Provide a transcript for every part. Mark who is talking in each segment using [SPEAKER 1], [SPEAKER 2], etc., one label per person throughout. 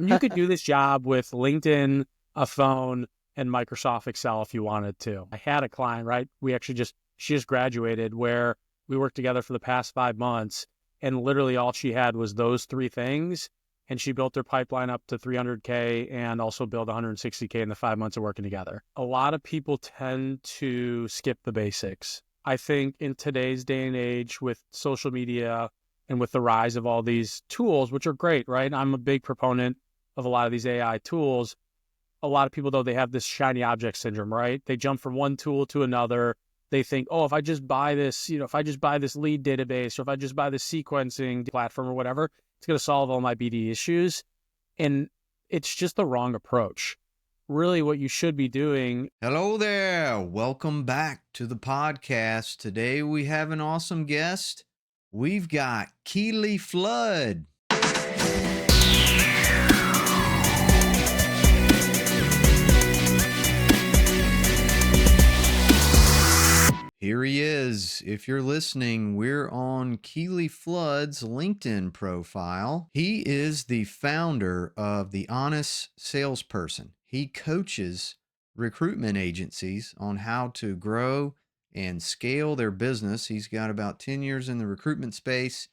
[SPEAKER 1] I mean, you could do this job with LinkedIn, a phone, and Microsoft Excel if you wanted to. I had a client, right? She just graduated, where we worked together for the past 5 months, and literally all she had was those three things. And she built her pipeline up to 300K and also built 160K in the 5 months of working together. A lot of people tend to skip the basics. I think in today's day and age with social media and with the rise of all these tools, which are great, right? I'm a big proponent of a lot of these AI tools. A lot of people, though, they have this shiny object syndrome, right? They jump from one tool to another. They think, oh, if I just buy this, if I just buy this lead database, or if I just buy this sequencing platform or whatever, it's going to solve all my BD issues. And it's just the wrong approach. Really, what you should be doing.
[SPEAKER 2] Hello there. Welcome back to the podcast. Today we have an awesome guest. We've got Keely Flood. Here he is. If you're listening, we're on Keely Flood's LinkedIn profile. He is the founder of The Honest Salesperson. He coaches recruitment agencies on how to grow and scale their business. He's got about 10 years in the recruitment space.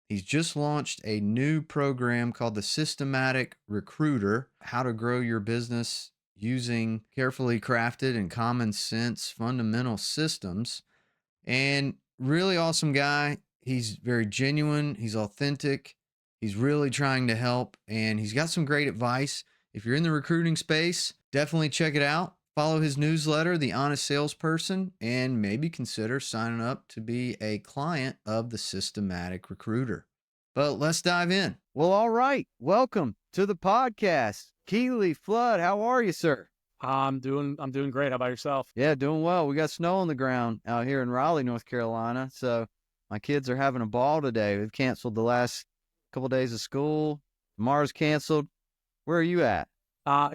[SPEAKER 2] He's just launched a new program called the Systematic Recruiter, how to grow your business using carefully crafted and common sense fundamental systems. And really awesome guy. He's very genuine. He's authentic. He's really trying to help, and he's got some great advice. If you're in the recruiting space, definitely check it out. Follow his newsletter, The Honest Salesperson, and maybe consider signing up to be a client of the Systematic Recruiter. But let's dive in. Well, all right. Welcome to the podcast. Keely Flood, how are you, sir?
[SPEAKER 1] I'm doing great. How about yourself?
[SPEAKER 2] Yeah, doing well. We got snow on the ground out here in Raleigh, North Carolina. So my kids are having a ball today. We've canceled the last couple of days of school. Tomorrow's canceled. Where are you at?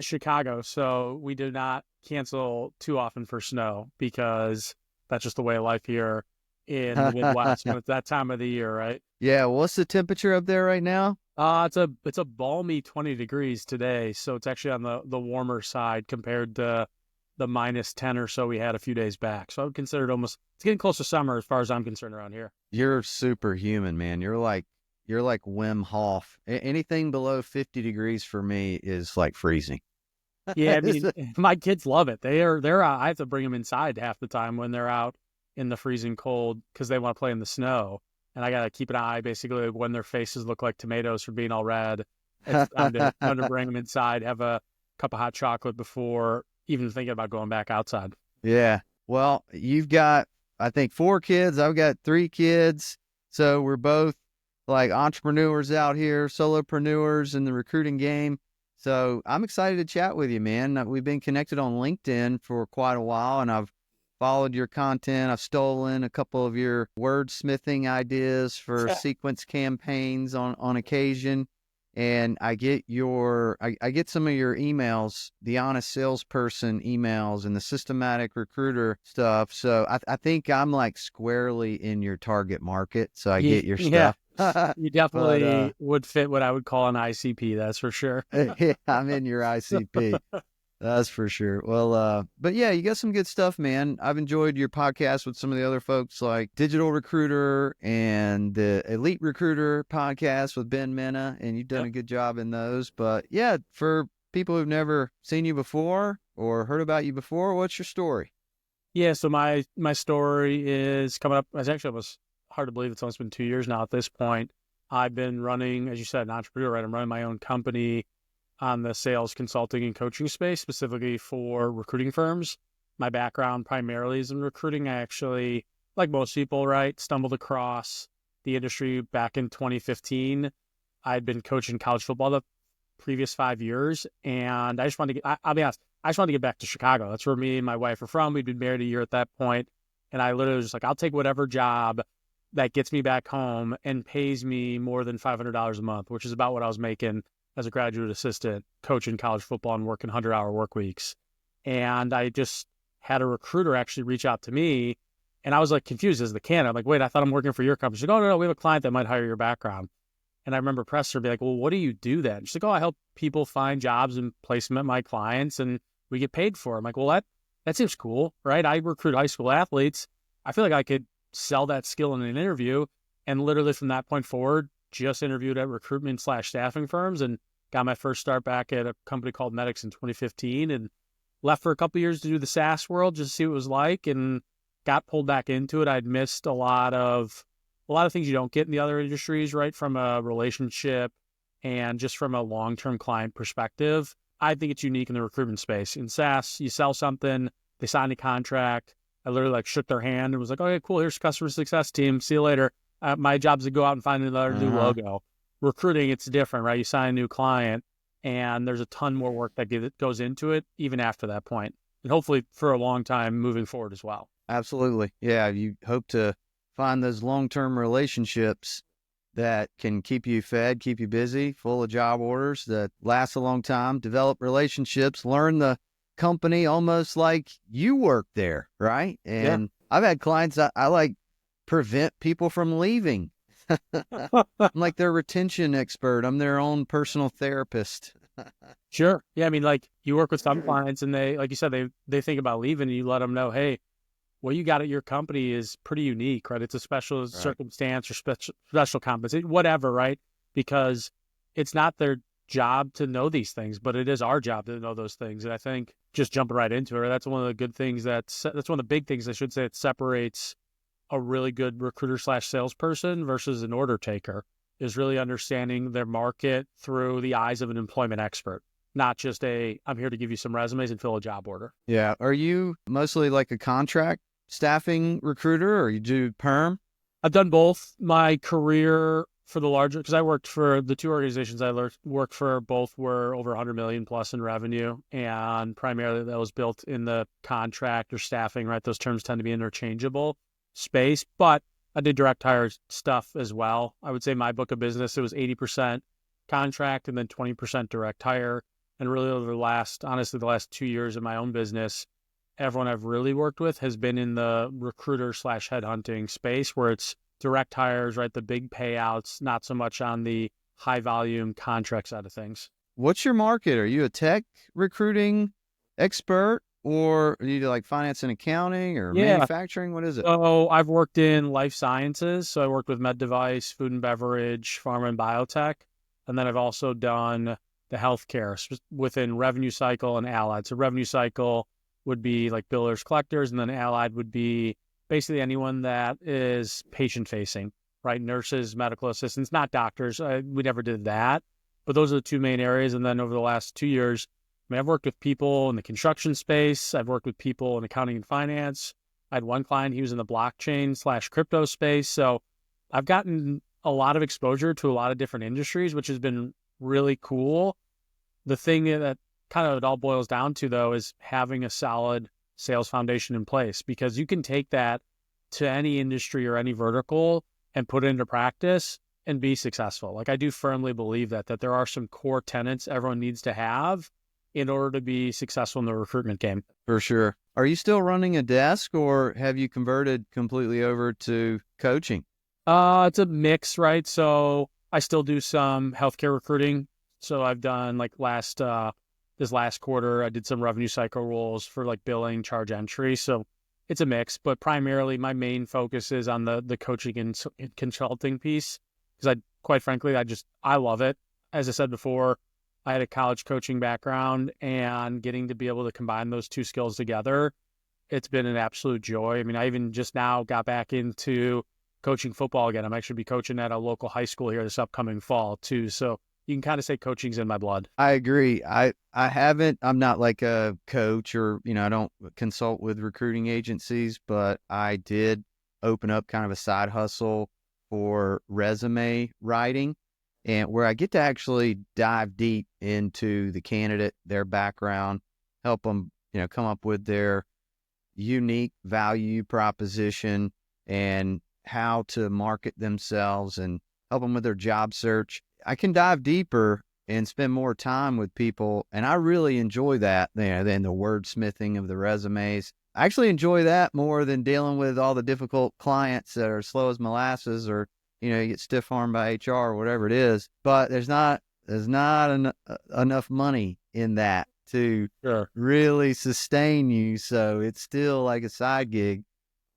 [SPEAKER 1] Chicago. So we do not cancel too often for snow because that's just the way of life here in the Midwest when it's that time of the year, right?
[SPEAKER 2] Yeah. What's the temperature up there right now?
[SPEAKER 1] It's a balmy 20 degrees today, so it's actually on the warmer side compared to the minus 10 or so we had a few days back. So I would consider it it's getting close to summer as far as I'm concerned around here.
[SPEAKER 2] You're superhuman, man. You're like Wim Hof. Anything below 50 degrees for me is like freezing.
[SPEAKER 1] Yeah, I mean, my kids love it. They're out. I have to bring them inside half the time when they're out in the freezing cold because they want to play in the snow. And I got to keep an eye basically when their faces look like tomatoes from being all red. It's time to bring them inside, have a cup of hot chocolate before even thinking about going back outside.
[SPEAKER 2] Yeah. Well, you've got, I think, 4 kids. I've got 3 kids. So we're both like entrepreneurs out here, solopreneurs in the recruiting game. So I'm excited to chat with you, man. We've been connected on LinkedIn for quite a while, and I've followed your content. I've stolen a couple of your wordsmithing ideas for sequence campaigns on occasion. And I get I get some of your emails, the Honest Salesperson emails and the Systematic Recruiter stuff. So I think I'm like squarely in your target market. So I get your stuff.
[SPEAKER 1] You definitely would fit what I would call an ICP. That's for sure.
[SPEAKER 2] Yeah, I'm in your ICP. That's for sure. Well, but yeah, you got some good stuff, man. I've enjoyed your podcast with some of the other folks like Digital Recruiter and the Elite Recruiter podcast with Ben Mena, and you've done a good job in those. But yeah, for people who've never seen you before or heard about you before, what's your story?
[SPEAKER 1] Yeah, so my story is coming up. It's actually almost hard to believe it's almost been 2 years now at this point. I've been running, as you said, an entrepreneur, right? I'm running my own company on the sales consulting and coaching space, specifically for recruiting firms. My background primarily is in recruiting. I actually, like most people, right, stumbled across the industry back in 2015. I'd been coaching college football the previous 5 years, and I just wanted to get, I'll be honest, I just wanted to get back to Chicago. That's where me and my wife are from. We'd been married a year at that point, and I literally was just like, I'll take whatever job that gets me back home and pays me more than $500 a month, which is about what I was making as a graduate assistant coaching college football and working 100-hour work weeks. And I just had a recruiter actually reach out to me, and I was like confused as the candidate. I'm like, wait, I thought I'm working for your company. She's like, oh, no, we have a client that might hire your background. And I remember pressing her be like, well, what do you do then? She's like, oh, I help people find jobs and place them at my clients and we get paid for it. I'm like, well, that seems cool, right? I recruit high school athletes. I feel like I could sell that skill in an interview. And literally from that point forward, just interviewed at recruitment/staffing firms and got my first start back at a company called Medics in 2015 and left for a couple of years to do the SaaS world just to see what it was like and got pulled back into it. I'd missed a lot of things you don't get in the other industries, right? From a relationship and just from a long-term client perspective. I think it's unique in the recruitment space. In SaaS, you sell something, they sign a contract. I literally like shook their hand and was like, okay, cool. Here's customer success team. See you later. My job is to go out and find another new logo. Recruiting, it's different, right? You sign a new client and there's a ton more work that goes into it even after that point. And hopefully for a long time moving forward as well.
[SPEAKER 3] Absolutely. Yeah. You hope to find those long-term relationships that can keep you fed, keep you busy, full of job orders that last a long time, develop relationships, learn the company almost like you work there, right? And I've had clients I like prevent people from leaving. I'm like their retention expert. I'm their own personal therapist.
[SPEAKER 1] Sure. Yeah. I mean, like you work with some clients and they, like you said, they think about leaving and you let them know, hey, what you got at your company is pretty unique, right? It's a special circumstance or special compensation, whatever, right? Because it's not their job to know these things, but it is our job to know those things. And I think just jumping right into it, that's one of the good things that's one of the big things I should say that separates a really good recruiter/salesperson versus an order taker is really understanding their market through the eyes of an employment expert, not just I'm here to give you some resumes and fill a job order.
[SPEAKER 3] Yeah. Are you mostly like a contract staffing recruiter or you do perm?
[SPEAKER 1] I've done both. My career for the larger, because I worked for the two organizations I worked for, both were over 100 million plus in revenue. And primarily that was built in the contract or staffing, right? Those terms tend to be interchangeable space, but I did direct hire stuff as well. I would say my book of business, it was 80% contract and then 20% direct hire. And really over the last 2 years of my own business, everyone I've really worked with has been in the recruiter/headhunting space where it's direct hires, right? The big payouts, not so much on the high volume contract side of things.
[SPEAKER 3] What's your market? Are you a tech recruiting expert or are you like finance and accounting or manufacturing? What is it?
[SPEAKER 1] So I've worked in life sciences. So I worked with med device, food and beverage, pharma and biotech. And then I've also done the healthcare within revenue cycle and allied. So revenue cycle would be like billers, collectors, and then allied would be basically anyone that is patient facing, right? Nurses, medical assistants, not doctors. We never did that, but those are the two main areas. And then over the last 2 years, I mean, I've worked with people in the construction space. I've worked with people in accounting and finance. I had one client, he was in the blockchain/crypto space. So I've gotten a lot of exposure to a lot of different industries, which has been really cool. The thing that kind of it all boils down to, though, is having a solid sales foundation in place, because you can take that to any industry or any vertical and put it into practice and be successful. Like I do firmly believe that there are some core tenets everyone needs to have in order to be successful in the recruitment game.
[SPEAKER 3] For sure. Are you still running a desk or have you converted completely over to coaching?
[SPEAKER 1] It's a mix, right? So I still do some healthcare recruiting. So I've done like this last quarter, I did some revenue cycle roles for like billing, charge entry. So it's a mix, but primarily my main focus is on the coaching and consulting piece. Because quite frankly, I love it. As I said before, I had a college coaching background and getting to be able to combine those two skills together, it's been an absolute joy. I mean, I even just now got back into coaching football again. I'm actually be coaching at a local high school here this upcoming fall too. So you can kind of say coaching's in my blood.
[SPEAKER 3] I agree. I'm not like a coach or, I don't consult with recruiting agencies, but I did open up kind of a side hustle for resume writing and where I get to actually dive deep into the candidate, their background, help them, come up with their unique value proposition and how to market themselves and help them with their job search. I can dive deeper and spend more time with people. And I really enjoy that, than the wordsmithing of the resumes. I actually enjoy that more than dealing with all the difficult clients that are slow as molasses or, you get stiff armed by HR or whatever it is, but there's not enough money in that to
[SPEAKER 1] Sure.
[SPEAKER 3] really sustain you. So it's still like a side gig.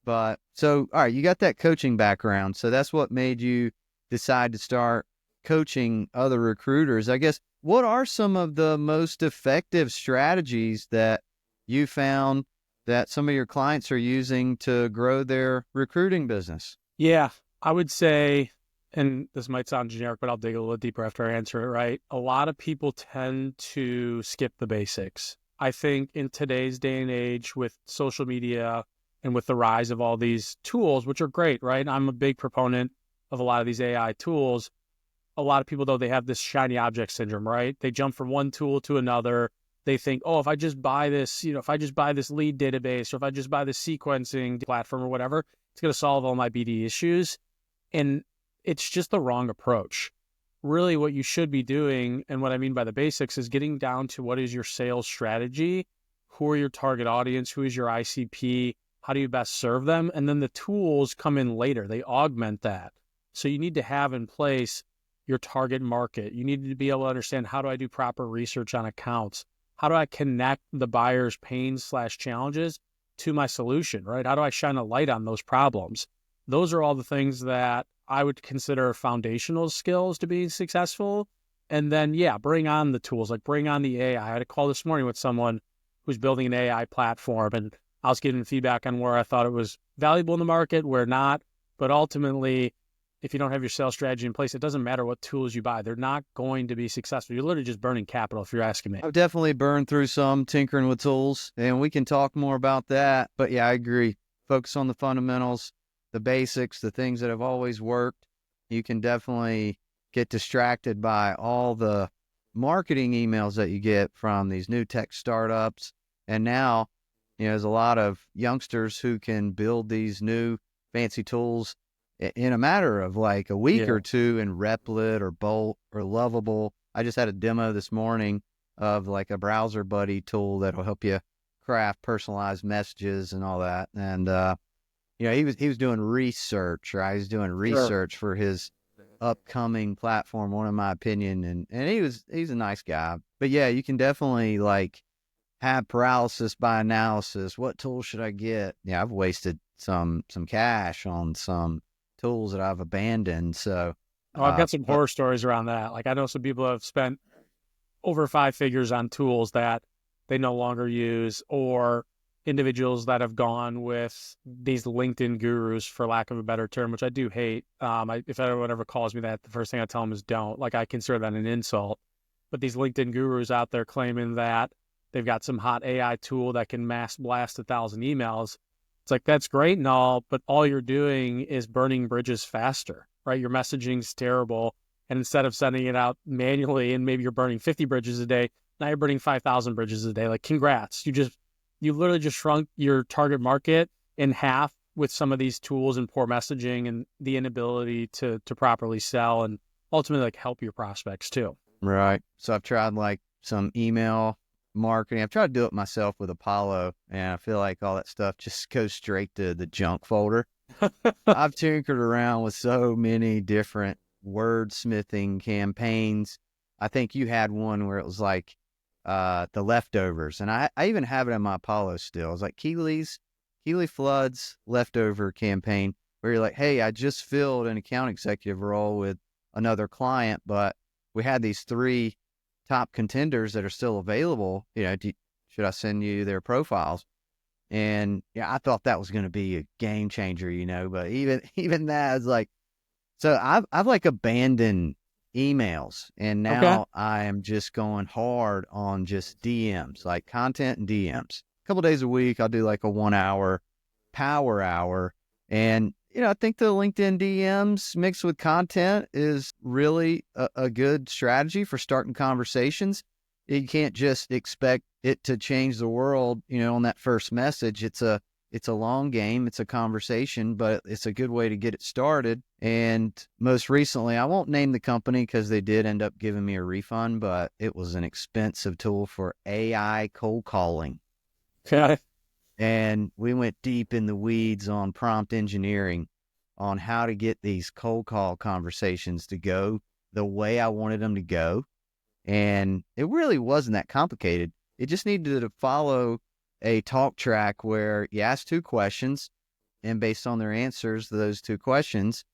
[SPEAKER 3] But so, all right, you got that coaching background. So that's what made you decide to start coaching other recruiters. I guess, what are some of the most effective strategies that you found that some of your clients are using to grow their recruiting business?
[SPEAKER 1] Yeah, I would say, and this might sound generic, but I'll dig a little deeper after I answer it, right? A lot of people tend to skip the basics. I think in today's day and age with social media and with the rise of all these tools, which are great, right? I'm a big proponent of a lot of these AI tools. A lot of people, though, they have this shiny object syndrome, right? They jump from one tool to another. They think, oh, if I just buy this, if I just buy this lead database, or if I just buy this sequencing platform or whatever, it's going to solve all my BD issues. And it's just the wrong approach. Really, what you should be doing, and what I mean by the basics, is getting down to what is your sales strategy, who are your target audience, who is your ICP, how do you best serve them? And then the tools come in later. They augment that. So you need to have in place your target market. You need to be able to understand, how do I do proper research on accounts? How do I connect the buyer's pains/challenges to my solution, right? How do I shine a light on those problems? Those are all the things that I would consider foundational skills to be successful. And then, yeah, bring on the tools, like bring on the AI. I had a call this morning with someone who's building an AI platform, and I was giving feedback on where I thought it was valuable in the market, where not. But ultimately, if you don't have your sales strategy in place, it doesn't matter what tools you buy. They're not going to be successful. You're literally just burning capital, if you're asking me.
[SPEAKER 3] I've definitely burned through some tinkering with tools, and we can talk more about that. But yeah, I agree. Focus on the fundamentals, the basics, the things that have always worked. You can definitely get distracted by all the marketing emails that you get from these new tech startups. And now, there's a lot of youngsters who can build these new fancy tools in a matter of like a week or two in Replit or Bolt or Lovable. I just had a demo this morning of like a browser buddy tool that'll help you craft personalized messages and all that. And he was doing research, right? He's doing research for his upcoming platform, one in my opinion, and he's a nice guy. But yeah, you can definitely like have paralysis by analysis. What tool should I get? Yeah, I've wasted some cash on some tools that I've abandoned. So
[SPEAKER 1] I've got some horror stories around that. Like, I know some people have spent over 5 figures on tools that they no longer use, or individuals that have gone with these LinkedIn gurus, for lack of a better term, which I do hate. If anyone ever calls me that, the first thing I tell them is don't. Like, I consider that an insult. But these LinkedIn gurus out there claiming that they've got some hot AI tool that can mass blast 1,000 emails. It's like, that's great and all, but all you're doing is burning bridges faster, right? Your messaging's terrible. And instead of sending it out manually, and maybe you're burning 50 bridges a day, now you're burning 5,000 bridges a day. Like, congrats. You literally just shrunk your target market in half with some of these tools and poor messaging and the inability to properly sell and ultimately like help your prospects too.
[SPEAKER 3] Right. So I've tried like some email marketing. I've tried to do it myself with Apollo, and I feel like all that stuff just goes straight to the junk folder. I've tinkered around with so many different wordsmithing campaigns. I think you had one where it was like the leftovers, and I even have it in my Apollo still. It's like Keely Flood's leftover campaign, where you're like, hey, I just filled an account executive role with another client, but we had these 3 top contenders that are still available. Should I send you their profiles? And yeah, I thought that was going to be a game changer, but even that is like, so I've like abandoned emails, and now I am just going hard on just DMs, like content and DMs. A couple days a week, I'll do like a 1 hour power hour. And, I think the LinkedIn DMs mixed with content is really a good strategy for starting conversations. You can't just expect it to change the world, on that first message. It's a long game. It's a conversation, but it's a good way to get it started. And most recently, I won't name the company because they did end up giving me a refund, but it was an expensive tool for AI cold calling.
[SPEAKER 1] Okay.
[SPEAKER 3] And we went deep in the weeds on prompt engineering on how to get these cold call conversations to go the way I wanted them to go. And it really wasn't that complicated. It just needed to follow a talk track where you ask 2 questions, and based on their answers to those 2 questions,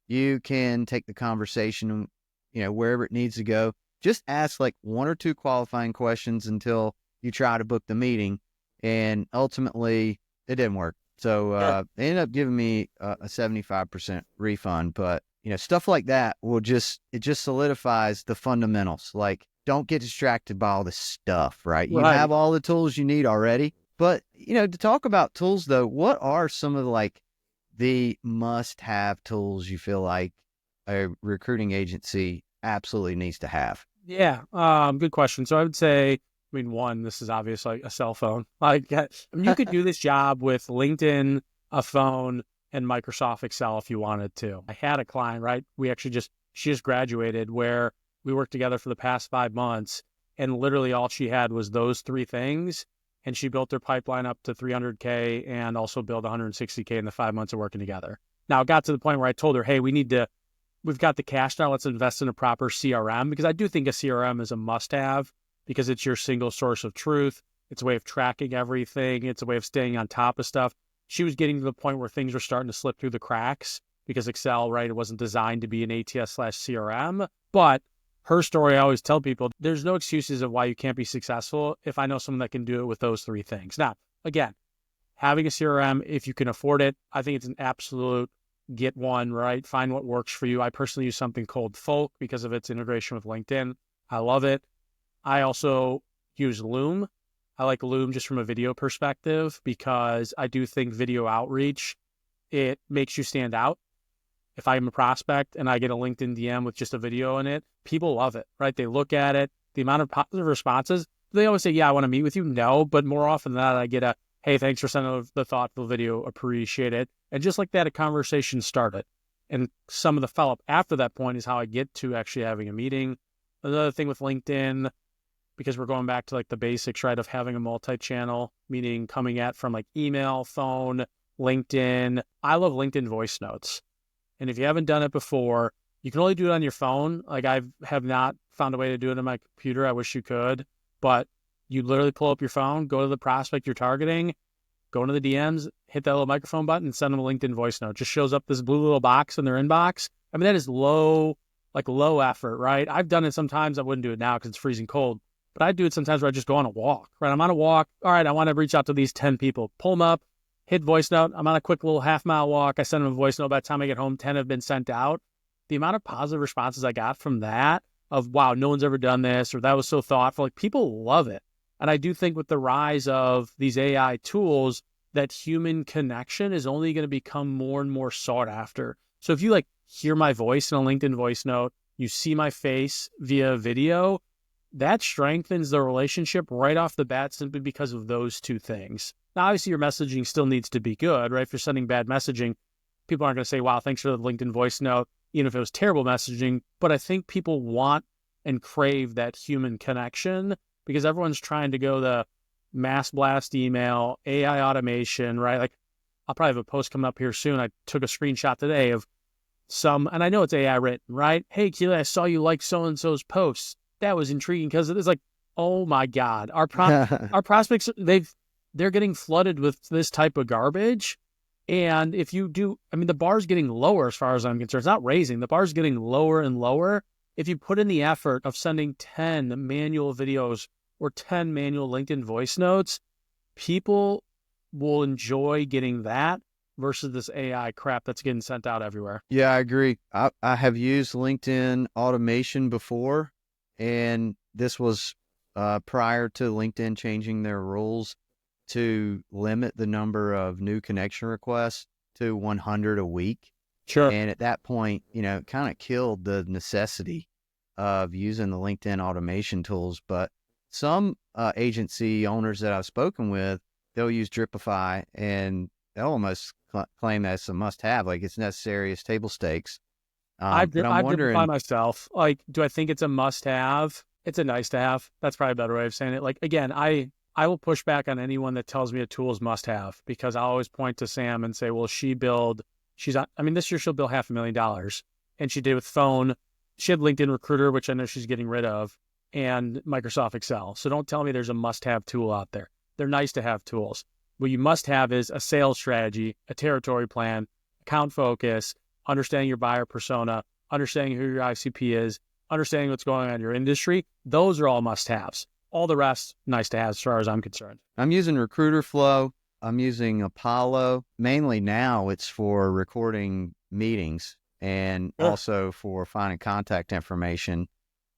[SPEAKER 3] you can take the conversation, wherever it needs to go. Just ask like 1 or 2 qualifying questions until you try to book the meeting. And ultimately, it didn't work. So they ended up giving me a 75% refund. But, stuff like that it just solidifies the fundamentals. Like, don't get distracted by all this stuff, right? You have all the tools you need already. But, to talk about tools, though, what are some of the must-have tools you feel like a recruiting agency absolutely needs to have?
[SPEAKER 1] Yeah, good question. So I would say, one, this is obvious, like a cell phone. You could do this job with LinkedIn, a phone, and Microsoft Excel if you wanted to. I had a client, right? She just graduated, where we worked together for the past 5 months, and literally all she had was those 3 things. And she built her pipeline up to 300K and also built 160K in the 5 months of working together. Now it got to the point where I told her, hey, we've got the cash now. Let's invest in a proper CRM, because I do think a CRM is a must-have, because it's your single source of truth. It's a way of tracking everything. It's a way of staying on top of stuff. She was getting to the point where things were starting to slip through the cracks because Excel, right, it wasn't designed to be an ATS/CRM. But her story, I always tell people, there's no excuses of why you can't be successful if I know someone that can do it with those 3 things. Now, again, having a CRM, if you can afford it, I think it's an absolute get one, right? Find what works for you. I personally use something called Folk because of its integration with LinkedIn. I love it. I also use Loom. I like Loom just from a video perspective, because I do think video outreach, it makes you stand out. If I'm a prospect and I get a LinkedIn DM with just a video in it, people love it, right? They look at it, the amount of positive responses. They always say, yeah, I want to meet with you. No, but more often than that, I get a, hey, thanks for sending the thoughtful video. Appreciate it. And just like that, a conversation started. And some of the follow-up after that point is how I get to actually having a meeting. Another thing with LinkedIn, because we're going back to like the basics, right, of having a multi-channel, meaning coming at from like email, phone, LinkedIn. I love LinkedIn voice notes. And if you haven't done it before, you can only do it on your phone. Like, I have not found a way to do it on my computer. I wish you could. But you literally pull up your phone, go to the prospect you're targeting, go into the DMs, hit that little microphone button, and send them a LinkedIn voice note. It just shows up this blue little box in their inbox. I mean, that is low effort, right? I've done it sometimes. I wouldn't do it now because it's freezing cold. But I do it sometimes where I just go on a walk, right? I'm on a walk. All right, I want to reach out to these 10 people. Pull them up, hit voice note. I'm on a quick little half-mile walk. I send them a voice note. By the time I get home, 10 have been sent out. The amount of positive responses I got from that of, wow, no one's ever done this, or that was so thoughtful. Like, people love it. And I do think with the rise of these AI tools, that human connection is only going to become more and more sought after. So if you hear my voice in a LinkedIn voice note, you see my face via video, that strengthens the relationship right off the bat simply because of those 2 things. Now, obviously, your messaging still needs to be good, right? If you're sending bad messaging, people aren't going to say, wow, thanks for the LinkedIn voice note, even if it was terrible messaging. But I think people want and crave that human connection because everyone's trying to go the mass blast email, AI automation, right? I'll probably have a post coming up here soon. I took a screenshot today of and I know it's AI written, right? Hey, Keely, I saw you like so-and-so's posts. That was intriguing because it's like, oh my God, our prospects, they're getting flooded with this type of garbage. And if you do, the bar's getting lower as far as I'm concerned. It's not raising. The bar's getting lower and lower. If you put in the effort of sending 10 manual videos or 10 manual LinkedIn voice notes, people will enjoy getting that versus this AI crap that's getting sent out everywhere.
[SPEAKER 3] Yeah, I agree. I have used LinkedIn automation before, and this was prior to LinkedIn changing their rules to limit the number of new connection requests to 100 a week.
[SPEAKER 1] Sure.
[SPEAKER 3] And at that point, it kind of killed the necessity of using the LinkedIn automation tools. But some agency owners that I've spoken with, they'll use Dripify, and they'll almost claim that's a must-have, like it's necessary as table stakes.
[SPEAKER 1] I've Dripify myself. Do I think it's a must-have? It's a nice-to-have. That's probably a better way of saying it. Again, I will push back on anyone that tells me a tool is must-have because I always point to Sam and say, well, she build She's on, I mean, this year she'll bill $500,000, and she did with phone. She had LinkedIn Recruiter, which I know she's getting rid of, and Microsoft Excel. So don't tell me there's a must-have tool out there. They're nice to have tools. What you must have is a sales strategy, a territory plan, account focus, understanding your buyer persona, understanding who your ICP is, understanding what's going on in your industry. Those are all must-haves. All the rest, nice to have as far as I'm concerned.
[SPEAKER 3] I'm using Recruiter Flow. I'm using Apollo. Mainly now it's for recording meetings and also for finding contact information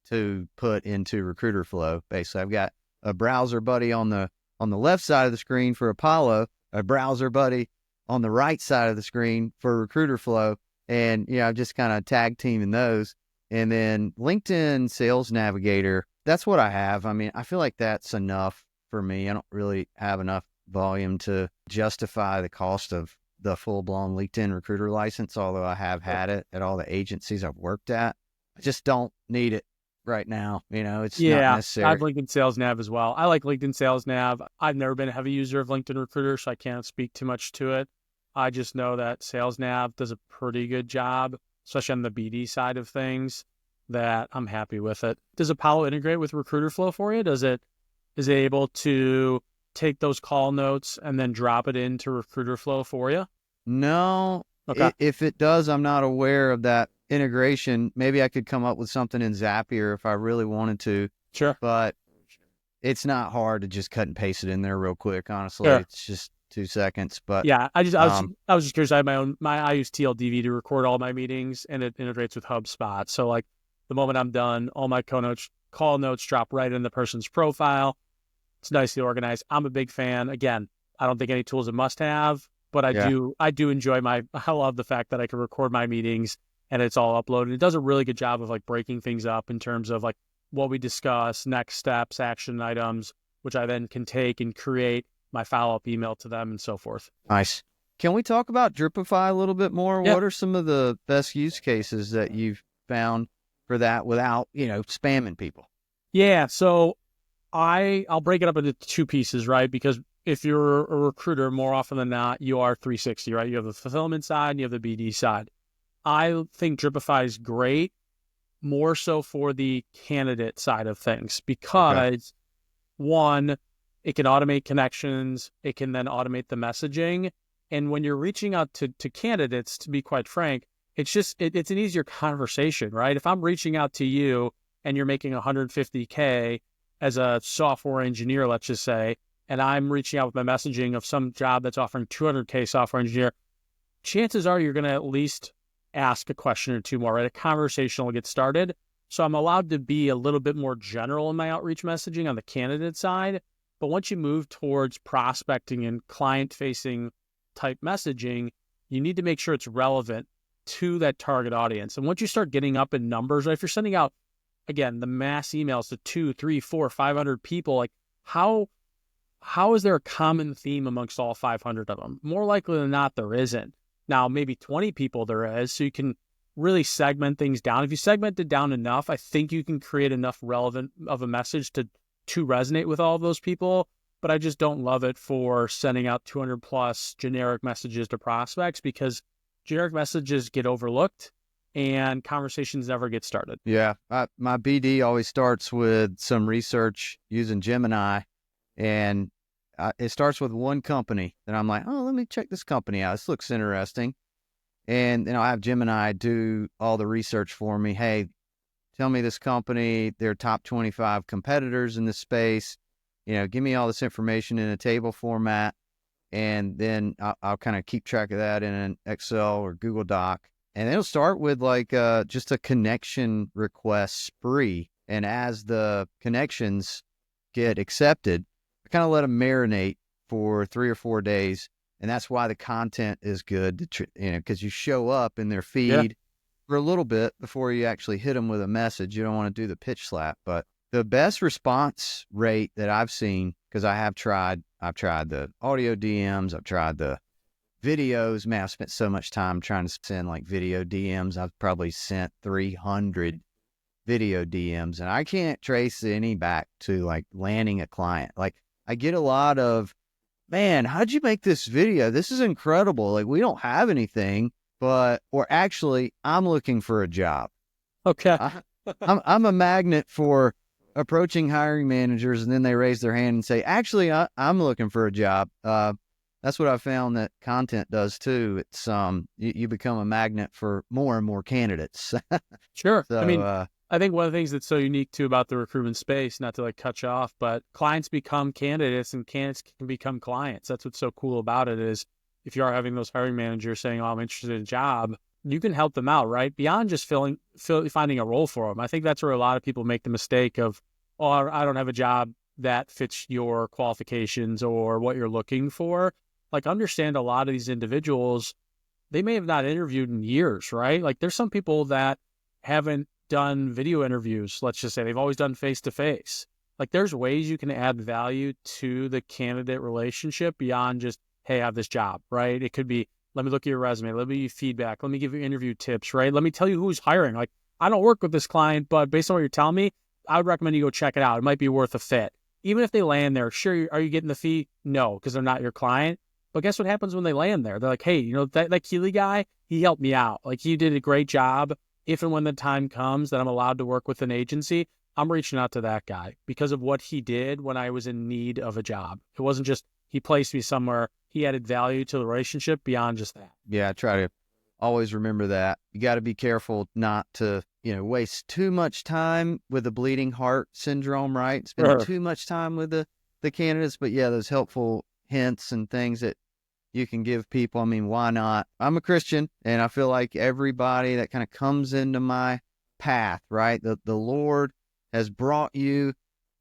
[SPEAKER 3] to put into Recruiter Flow. Basically, I've got a browser buddy on the left side of the screen for Apollo, a browser buddy on the right side of the screen for Recruiter Flow, and I'm just kind of tag teaming those. And then LinkedIn Sales Navigator, that's what I have. I mean, I feel like that's enough for me. I don't really have enough volume to justify the cost of the full-blown LinkedIn recruiter license, although I have had it at all the agencies I've worked at. I just don't need it right now. It's not necessary.
[SPEAKER 1] I have LinkedIn Sales Nav as well. I like LinkedIn Sales Nav. I've never been a heavy user of LinkedIn Recruiter, so I can't speak too much to it. I just know that Sales Nav does a pretty good job, especially on the BD side of things, that I'm happy with it. Does Apollo integrate with Recruiter Flow for you? Is it able to take those call notes and then drop it into Recruiter Flow for you?
[SPEAKER 3] No.
[SPEAKER 1] Okay.
[SPEAKER 3] If it does, I'm not aware of that integration. Maybe I could come up with something in Zapier if I really wanted to.
[SPEAKER 1] Sure.
[SPEAKER 3] But it's not hard to just cut and paste it in there real quick. Honestly,
[SPEAKER 1] Sure.
[SPEAKER 3] It's just 2 seconds. But
[SPEAKER 1] yeah, I was just curious. I have I use TLDV to record all my meetings, and it integrates with HubSpot. So like the moment I'm done, all my call notes drop right in the person's profile. It's nicely organized. I'm a big fan. Again, I don't think any tool is a must-have, but I do enjoy I love the fact that I can record my meetings and it's all uploaded. It does a really good job of like breaking things up in terms of like what we discuss, next steps, action items, which I then can take and create my follow-up email to them and so forth.
[SPEAKER 3] Nice. Can we talk about Dripify a little bit more?
[SPEAKER 1] Yeah.
[SPEAKER 3] What are some of the best use cases that you've found for that without, spamming people?
[SPEAKER 1] Yeah. So I'll break it up into two pieces, right? Because if you're a recruiter, more often than not, you are 360, right? You have the fulfillment side and you have the BD side. I think Dripify is great, more so for the candidate side of things, because one, it can automate connections. It can then automate the messaging. And when you're reaching out to candidates, to be quite frank, it's an easier conversation, right? If I'm reaching out to you and you're making $150K as a software engineer, let's just say, and I'm reaching out with my messaging of some job that's offering $200K software engineer, chances are you're going to at least ask a question or two more, right? A conversation will get started. So I'm allowed to be a little bit more general in my outreach messaging on the candidate side. But once you move towards prospecting and client-facing type messaging, you need to make sure it's relevant to that target audience. And once you start getting up in numbers, right, if you're sending out, again, the mass emails to 2, 3, 4, 500 people, like how is there a common theme amongst all 500 of them? More likely than not, there isn't. Now, maybe 20 people there is, so you can really segment things down. If you segment it down enough, I think you can create enough relevant of a message to resonate with all of those people. But I just don't love it for sending out 200 plus generic messages to prospects, because generic messages get overlooked and conversations never get started.
[SPEAKER 3] Yeah. My BD always starts with some research using Gemini, and it starts with one company. Then I'm like, oh, let me check this company out. This looks interesting. And I have Gemini do all the research for me. Hey, tell me this company, their top 25 competitors in this space. Give me all this information in a table format, and then I'll kind of keep track of that in an Excel or Google Doc. And it'll start with like just a connection request spree. And as the connections get accepted, I kind of let them marinate for 3 or 4 days. And that's why the content is good, because you show up in their feed for a little bit before you actually hit them with a message. You don't want to do the pitch slap. But the best response rate that I've seen, because I've tried the audio DMs, I've tried the videos. Man, I've spent so much time trying to send like video DMs. I've probably sent 300 video DMs, and I can't trace any back to like landing a client. Like I get a lot of, man, how'd you make this video? This is incredible. Like we don't have anything. or actually, I'm looking for a job.
[SPEAKER 1] Okay.
[SPEAKER 3] I'm a magnet for approaching hiring managers, and then they raise their hand and say, actually, I'm looking for a job. That's what I found that content does too. It's you become a magnet for more and more candidates.
[SPEAKER 1] Sure. I mean,
[SPEAKER 3] So
[SPEAKER 1] I think one of the things that's so unique too about the recruitment space, not to like cut you off, but clients become candidates and candidates can become clients. That's what's so cool about it is if you are having those hiring managers saying, oh, I'm interested in a job, you can help them out, right? Beyond just finding a role for them. I think that's where a lot of people make the mistake of, oh, I don't have a job that fits your qualifications or what you're looking for. Like, understand a lot of these individuals, they may have not interviewed in years, right? Like, there's some people that haven't done video interviews, let's just say. They've always done face-to-face. Like, there's ways you can add value to the candidate relationship beyond just, hey, I have this job, right? It could be, let me look at your resume. Let me give you feedback. Let me give you interview tips, right? Let me tell you who's hiring. Like, I don't work with this client, but based on what you're telling me, I would recommend you go check it out. It might be worth a fit. Even if they land there, sure, are you getting the fee? No, because they're not your client. But guess what happens when they land there? They're like, hey, that Keely guy, he helped me out. Like, he did a great job. If and when the time comes that I'm allowed to work with an agency, I'm reaching out to that guy because of what he did when I was in need of a job. It wasn't just he placed me somewhere. He added value to the relationship beyond just that.
[SPEAKER 3] yeah, I try to always remember that. You got to be careful not to, waste too much time with the bleeding heart syndrome, right? Spend too much time with the candidates. But yeah, those helpful hints and things that you can give people. I mean, why not? I'm a Christian, and I feel like everybody that kind of comes into my path, right? The Lord has brought you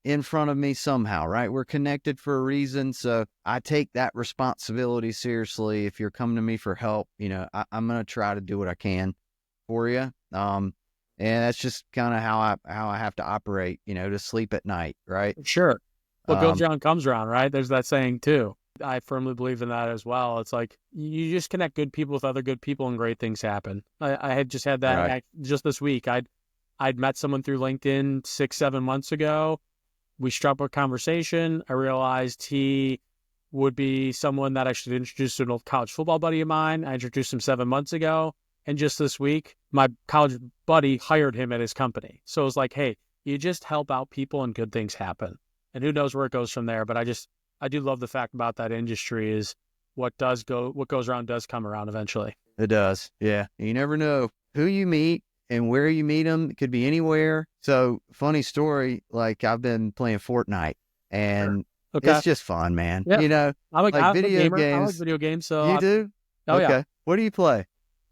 [SPEAKER 3] in front of me somehow, right? We're connected for a reason. So I take that responsibility seriously. If you're coming to me for help, I'm going to try to do what I can for you. And that's just kind of how I have to operate, to sleep at night, right?
[SPEAKER 1] Sure. What goes around comes around, right? There's that saying too. I firmly believe in that as well. It's like you just connect good people with other good people and great things happen. I had just had that
[SPEAKER 3] Right.
[SPEAKER 1] just this week. I'd met someone through LinkedIn 6-7 months ago. We struck up a conversation. I realized he would be someone that I should introduce to an old college football buddy of mine. I introduced him 7 months ago. And just this week, my college buddy hired him at his company. So it was like, hey, you just help out people and good things happen. And who knows where it goes from there. But I do love the fact about that industry is what goes around does come around eventually.
[SPEAKER 3] It does. Yeah. You never know who you meet and where you meet them. It could be anywhere. So funny story, like I've been playing Fortnite and
[SPEAKER 1] Okay.
[SPEAKER 3] it's just fun, man.
[SPEAKER 1] Yeah. I'm
[SPEAKER 3] like video
[SPEAKER 1] gamer. I like
[SPEAKER 3] games.
[SPEAKER 1] video games. So
[SPEAKER 3] You do?
[SPEAKER 1] Oh
[SPEAKER 3] Okay.
[SPEAKER 1] yeah.
[SPEAKER 3] What do you play?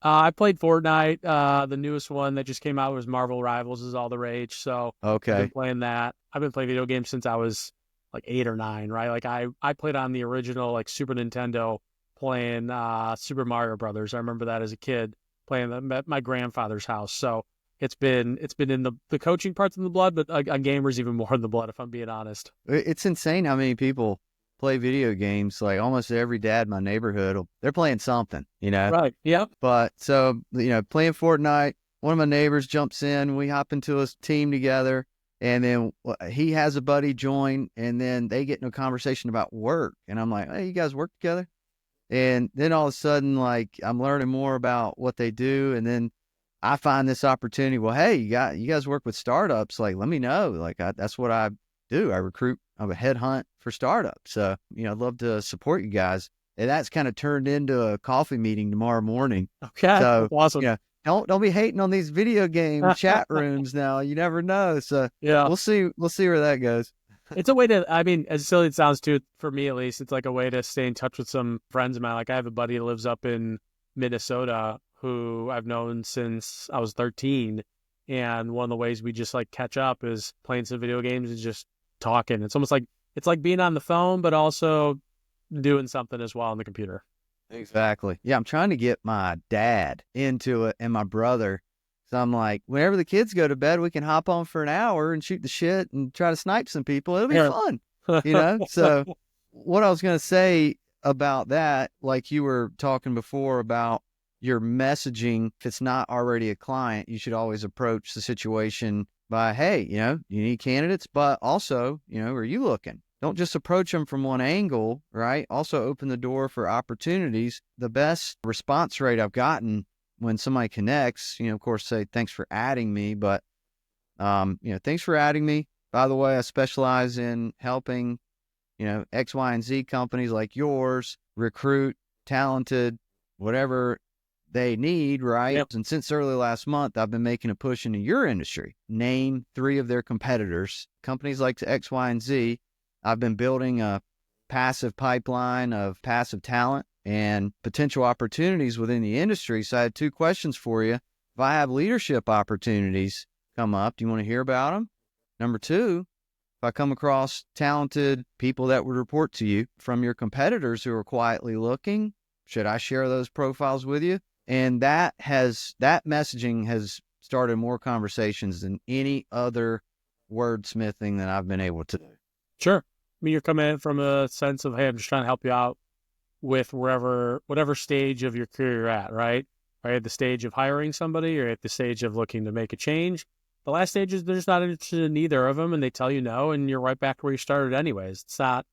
[SPEAKER 1] I played Fortnite. The newest one that just came out was Marvel Rivals is all the rage. So I've been
[SPEAKER 3] Okay.
[SPEAKER 1] playing that. I've been playing video games since I was like 8 or 9, right? Like I played on the original like Super Nintendo playing Super Mario Brothers. I remember that as a kid playing them at my grandfather's house. So it's been in the coaching parts in the blood, but a gamer's even more in the blood if I'm being honest.
[SPEAKER 3] It's insane how many people play video games. Like almost every dad in my neighborhood, they're playing something,
[SPEAKER 1] Right. Yep.
[SPEAKER 3] But so, playing Fortnite, one of my neighbors jumps in, we hop into a team together, and then he has a buddy join, and then they get into a conversation about work. And I'm like, hey, you guys work together? And then all of a sudden, like, I'm learning more about what they do. And then I find this opportunity. Well, hey, you guys work with startups. Like, let me know. Like, that's what I do. I recruit. I'm a headhunt for startups. So, I'd love to support you guys. And that's kind of turned into a coffee meeting tomorrow morning.
[SPEAKER 1] Okay.
[SPEAKER 3] So,
[SPEAKER 1] Awesome.
[SPEAKER 3] don't be hating on these video game chat rooms now. You never know. So
[SPEAKER 1] Yeah.
[SPEAKER 3] we'll see where that goes.
[SPEAKER 1] It's a way to, I mean, as silly as it sounds too, for me at least, it's like a way to stay in touch with some friends of mine. Like I have a buddy who lives up in Minnesota who I've known since I was 13. And one of the ways we just like catch up is playing some video games and just talking. It's almost like, it's like being on the phone, but also doing something as well on the computer.
[SPEAKER 3] Exactly. Yeah, I'm trying to get my dad into it and my brother. So I'm like, whenever the kids go to bed, we can hop on for an hour and shoot the shit and try to snipe some people. It'll be fun, So what I was going to say about that, like you were talking before about your messaging, if it's not already a client, you should always approach the situation by, hey, you need candidates, but also, are you looking? Don't just approach them from one angle, right? Also open the door for opportunities. The best response rate I've gotten when somebody connects, of course, say, thanks for adding me. But, thanks for adding me. By the way, I specialize in helping, X, Y, and Z companies like yours recruit talented, whatever they need, right?
[SPEAKER 1] Yep.
[SPEAKER 3] And since early last month, I've been making a push into your industry. Name 3 of their competitors, companies like X, Y, and Z. I've been building a passive pipeline of passive talent and potential opportunities within the industry. So I had 2 questions for you. If I have leadership opportunities come up, do you want to hear about them? Number 2, if I come across talented people that would report to you from your competitors who are quietly looking, should I share those profiles with you? And that messaging has started more conversations than any other wordsmithing that I've been able to do.
[SPEAKER 1] Sure. I mean, you're coming in from a sense of, hey, I'm just trying to help you out with whatever stage of your career you're at, right? Are you at the stage of hiring somebody, or at the stage of looking to make a change? The last stage is they're just not interested in either of them, and they tell you no, and you're right back where you started anyways. It's not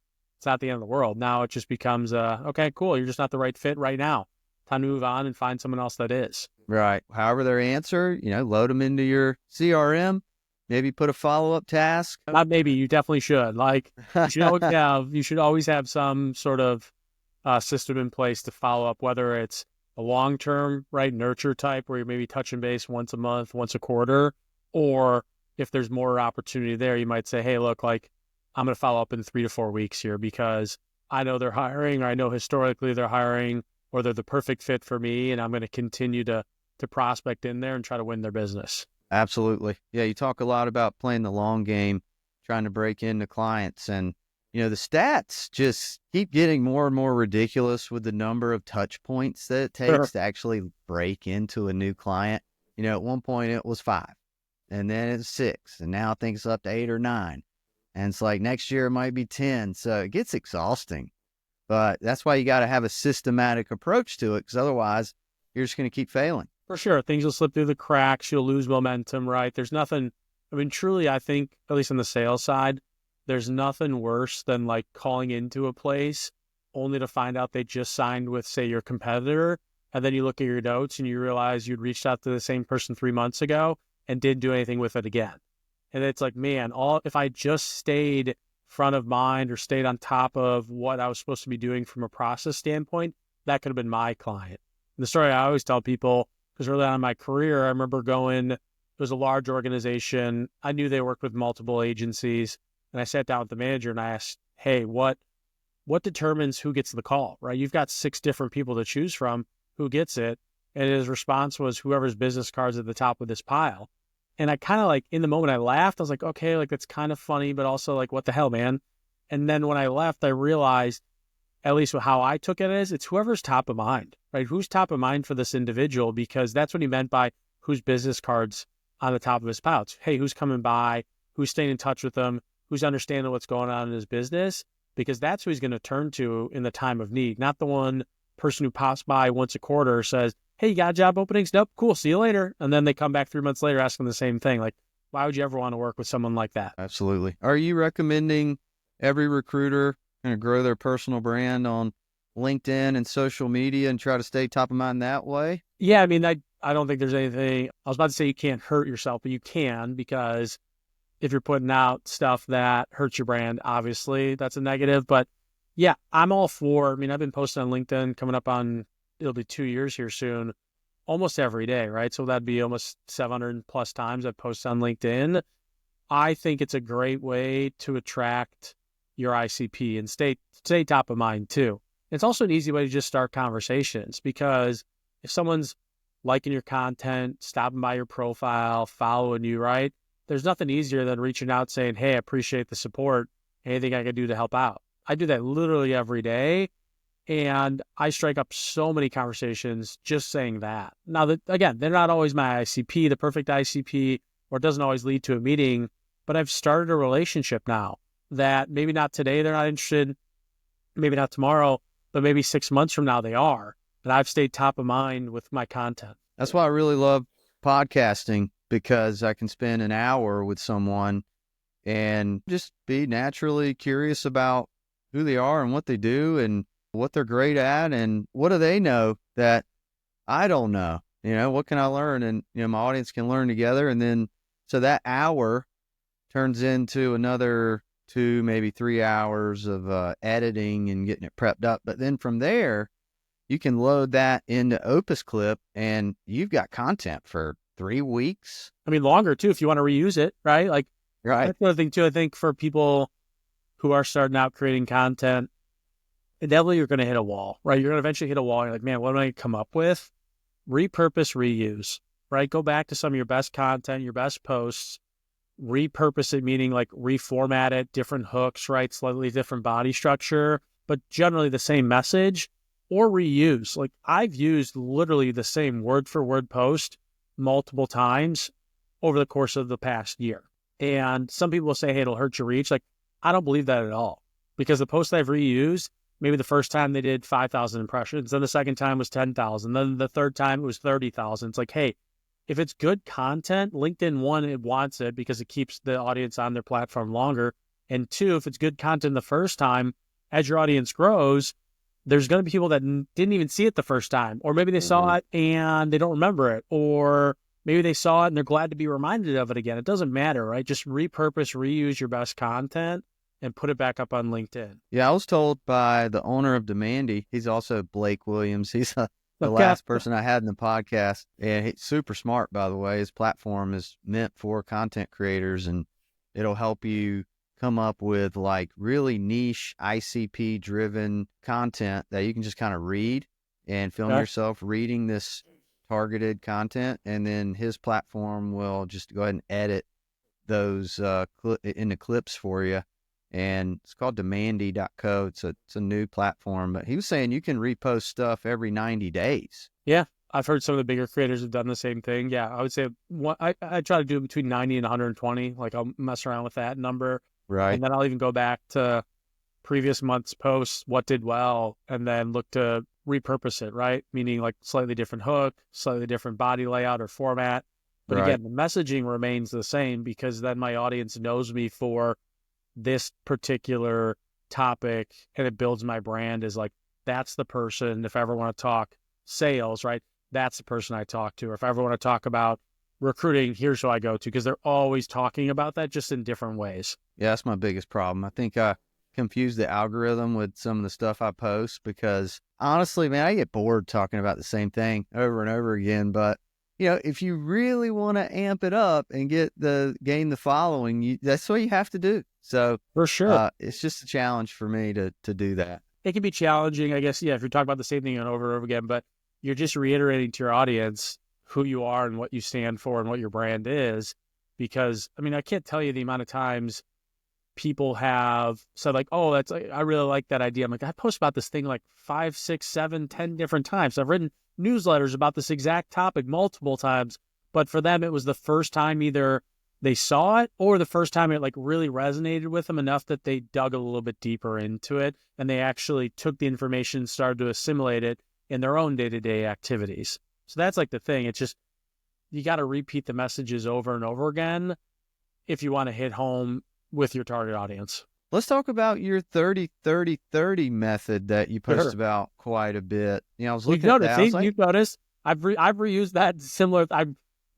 [SPEAKER 1] the end of the world. Now it just becomes, okay, cool, you're just not the right fit right now. Time to move on and find someone else that is.
[SPEAKER 3] Right. However their answer, load them into your CRM, maybe put a follow-up task.
[SPEAKER 1] Not maybe, you definitely should. Like, you should always have some sort of system in place to follow up, whether it's a long-term, right, nurture type where you're maybe touching base once a month, once a quarter, or if there's more opportunity there, you might say, hey, look, like, I'm going to follow up in 3 to 4 weeks here because I know they're hiring, or I know historically they're hiring, or they're the perfect fit for me, and I'm going to continue to prospect in there and try to win their business.
[SPEAKER 3] Absolutely. Yeah, you talk a lot about playing the long game, trying to break into clients, and the stats just keep getting more and more ridiculous with the number of touch points that it takes to actually break into a new client. At one point it was 5, and then it's 6, and now I think it's up to 8 or 9. And it's like next year it might be 10. So it gets exhausting. But that's why you got to have a systematic approach to it, because otherwise you're just going to keep failing.
[SPEAKER 1] For sure. Things will slip through the cracks. You'll lose momentum, right? There's nothing, I mean, truly, I think, at least on the sales side, there's nothing worse than like calling into a place only to find out they just signed with, say, your competitor. And then you look at your notes and you realize you'd reached out to the same person 3 months ago and didn't do anything with it again. And it's like, man, if I just stayed front of mind or stayed on top of what I was supposed to be doing from a process standpoint, that could have been my client. And the story I always tell people, because early on in my career, I remember it was a large organization. I knew they worked with multiple agencies. And I sat down with the manager and I asked, hey, what determines who gets the call, right? You've got 6 different people to choose from. Who gets it? And his response was whoever's business card's at the top of this pile. And I kind of like, in the moment I laughed. I was like, okay, like that's kind of funny, but also like, what the hell, man? And then when I left, I realized, at least how I took it is, it's whoever's top of mind, right? Who's top of mind for this individual? Because that's what he meant by whose business card's on the top of his pile. It's, hey, who's coming by? Who's staying in touch with them? Who's understanding what's going on in his business? Because that's who he's going to turn to in the time of need, not the one person who pops by once a quarter says, hey, you got job openings? Nope, cool, see you later. And then they come back 3 months later asking the same thing. Like, why would you ever want to work with someone like that?
[SPEAKER 3] Absolutely. Are you recommending every recruiter kind of grow their personal brand on LinkedIn and social media and try to stay top of mind that way?
[SPEAKER 1] Yeah, I mean, I don't think there's anything. I was about to say you can't hurt yourself, but you can, because if you're putting out stuff that hurts your brand, obviously that's a negative. But yeah, I'm all for, I mean, I've been posting on LinkedIn coming up on, it'll be 2 years here soon, almost every day, right? So that'd be almost 700 plus times I've posted on LinkedIn. I think it's a great way to attract your ICP and stay top of mind too. It's also an easy way to just start conversations, because if someone's liking your content, stopping by your profile, following you, right? There's nothing easier than reaching out saying, hey, I appreciate the support. Anything I can do to help out? I do that literally every day. And I strike up so many conversations just saying that. Now, again, they're not always my ICP, the perfect ICP, or it doesn't always lead to a meeting, but I've started a relationship now that maybe not today they're not interested, maybe not tomorrow, but maybe 6 months from now they are. And I've stayed top of mind with my content.
[SPEAKER 3] That's why I really love podcasting, because I can spend an hour with someone and just be naturally curious about who they are and what they do and what they're great at and what do they know that I don't know. What can I learn? And, my audience can learn together. And then, so that hour turns into another 2, maybe 3 hours of editing and getting it prepped up. But then from there, you can load that into Opus Clip and you've got content for 3 weeks.
[SPEAKER 1] I mean, longer too, if you want to reuse it, right? Like,
[SPEAKER 3] Right.
[SPEAKER 1] that's another thing too. I think for people who are starting out creating content, inevitably you're going to hit a wall, right? You're going to eventually hit a wall. You're like, man, what am I going to come up with? Repurpose, reuse, right? Go back to some of your best content, your best posts, repurpose it, meaning like reformat it, different hooks, right? Slightly different body structure, but generally the same message, or reuse. Like, I've used literally the same word for word post multiple times over the course of the past year. And some people will say, hey, it'll hurt your reach. Like, I don't believe that at all, because the posts I've reused, maybe the first time they did 5,000 impressions, then the second time was 10,000, then the third time it was 30,000. It's like, hey, if it's good content, LinkedIn, one, it wants it because it keeps the audience on their platform longer. And two, if it's good content the first time, as your audience grows, there's going to be people that didn't even see it the first time, or maybe they saw it and they don't remember it, or maybe they saw it and they're glad to be reminded of it again. It doesn't matter, right? Just repurpose, reuse your best content and put it back up on LinkedIn.
[SPEAKER 3] Yeah, I was told by the owner of Demandy, he's also Blake Williams. He's the last person I had in the podcast, and he's super smart, by the way. His platform is meant for content creators, and it'll help you come up with like really niche ICP driven content that you can just kind of read and film yourself reading this targeted content. And then his platform will just go ahead and edit those into clips for you. And it's called Demandy.co. It's a new platform, but he was saying you can repost stuff every 90 days.
[SPEAKER 1] Yeah. I've heard some of the bigger creators have done the same thing. Yeah. I would say I try to do between 90 and 120. Like, I'll mess around with that number.
[SPEAKER 3] Right.
[SPEAKER 1] And then I'll even go back to previous month's posts, what did well, and then look to repurpose it, right? Meaning like slightly different hook, slightly different body layout or format. But again, the messaging remains the same, because then my audience knows me for this particular topic, and it builds my brand as like, that's the person. If I ever want to talk sales, right, that's the person I talk to. Or if I ever want to talk about recruiting, here's who I go to, because they're always talking about that, just in different ways.
[SPEAKER 3] Yeah, that's my biggest problem. I think I confuse the algorithm with some of the stuff I post, because honestly, man, I get bored talking about the same thing over and over again. But if you really want to amp it up and gain the following, that's what you have to do. So
[SPEAKER 1] for sure,
[SPEAKER 3] it's just a challenge for me to do that.
[SPEAKER 1] It can be challenging, I guess. Yeah, if you're talking about the same thing over and over again, but you're just reiterating to your audience who you are and what you stand for and what your brand is. Because I mean, I can't tell you the amount of times people have said like, oh, I really like that idea. I'm like, I post about this thing like 5, 6, 7, 10 different times. I've written newsletters about this exact topic multiple times, but for them, it was the first time either they saw it or the first time it like really resonated with them enough that they dug a little bit deeper into it, and they actually took the information and started to assimilate it in their own day-to-day activities. So that's like the thing. It's just, you got to repeat the messages over and over again if you want to hit home with your target audience.
[SPEAKER 3] Let's talk about your 30-30-30 method that you post about quite a bit. I was looking at that.
[SPEAKER 1] You've noticed. I've reused that similar.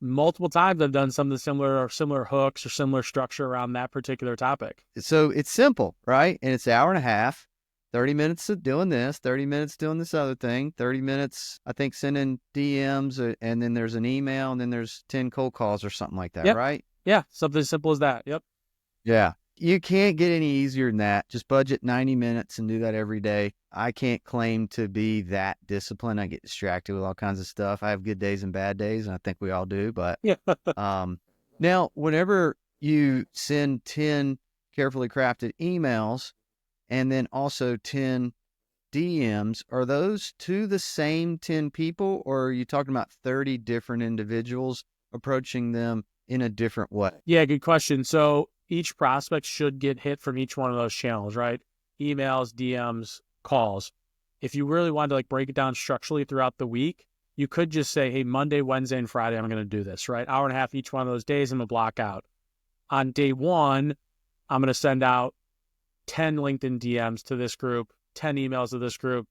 [SPEAKER 1] Multiple times I've done some of the similar hooks or similar structure around that particular topic.
[SPEAKER 3] So it's simple, right? And it's an hour and a half, 30 minutes of doing this, 30 minutes doing this other thing, 30 minutes, I think, sending DMs, and then there's an email, and then there's 10 cold calls or something like that, right?
[SPEAKER 1] Yeah, something as simple as that. Yep.
[SPEAKER 3] Yeah. You can't get any easier than that. Just budget 90 minutes and do that every day. I can't claim to be that disciplined. I get distracted with all kinds of stuff. I have good days and bad days, and I think we all do. But now, whenever you send 10 carefully crafted emails and then also 10 DMs, are those to the same 10 people, or are you talking about 30 different individuals approaching them in a different way?
[SPEAKER 1] Yeah, good question. So each prospect should get hit from each one of those channels, right? Emails, DMs, calls. If you really wanted to like break it down structurally throughout the week, you could just say, hey, Monday, Wednesday, and Friday, I'm going to do this, right? Hour and a half each one of those days, I'm going to block out. On day one, I'm going to send out 10 LinkedIn DMs to this group, 10 emails to this group,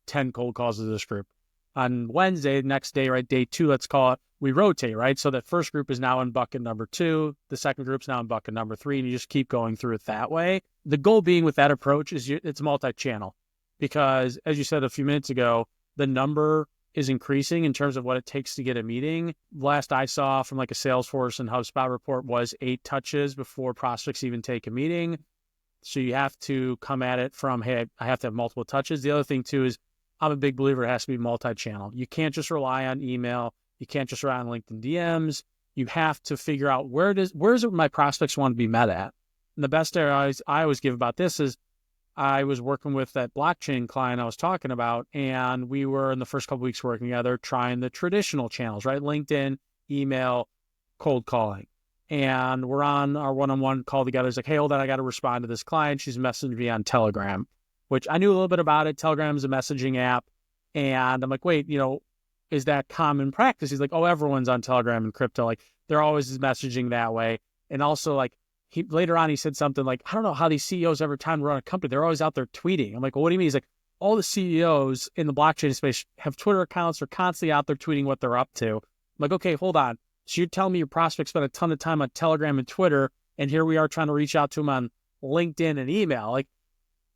[SPEAKER 1] 10 cold calls to this group. on Wednesday, next day, right, day 2, let's call it, we rotate, right? So that first group is now in bucket number 2, the second group's now in bucket number 3, and you just keep going through it that way. The goal being with that approach is it's multi-channel, because as you said a few minutes ago, the number is increasing in terms of what it takes to get a meeting. Last I saw from like a Salesforce and HubSpot report was 8 touches before prospects even take a meeting. So you have to come at it from, hey, I have to have multiple touches. The other thing too is I'm a big believer it has to be multi-channel. You can't just rely on email. You can't just rely on LinkedIn DMs. You have to figure out where's it my prospects want to be met at. And the best I always give about this is I was working with that blockchain client I was talking about, and we were in the first couple of weeks working together trying the traditional channels, right? LinkedIn, email, cold calling. And we're on our one-on-one call together. It's like, hey, hold on, I got to respond to this client. She's messaging me on Telegram, which I knew a little bit about it. Telegram is a messaging app. And I'm like, wait, is that common practice? He's like, oh, everyone's on Telegram and crypto. Like, they're always messaging that way. And also, like, later on, he said something like, I don't know how these CEOs every time run a company, they're always out there tweeting. I'm like, well, what do you mean? He's like, all the CEOs in the blockchain space have Twitter accounts, are constantly out there tweeting what they're up to. I'm like, okay, hold on. So you're telling me your prospects spend a ton of time on Telegram and Twitter, and here we are trying to reach out to them on LinkedIn and email. Like,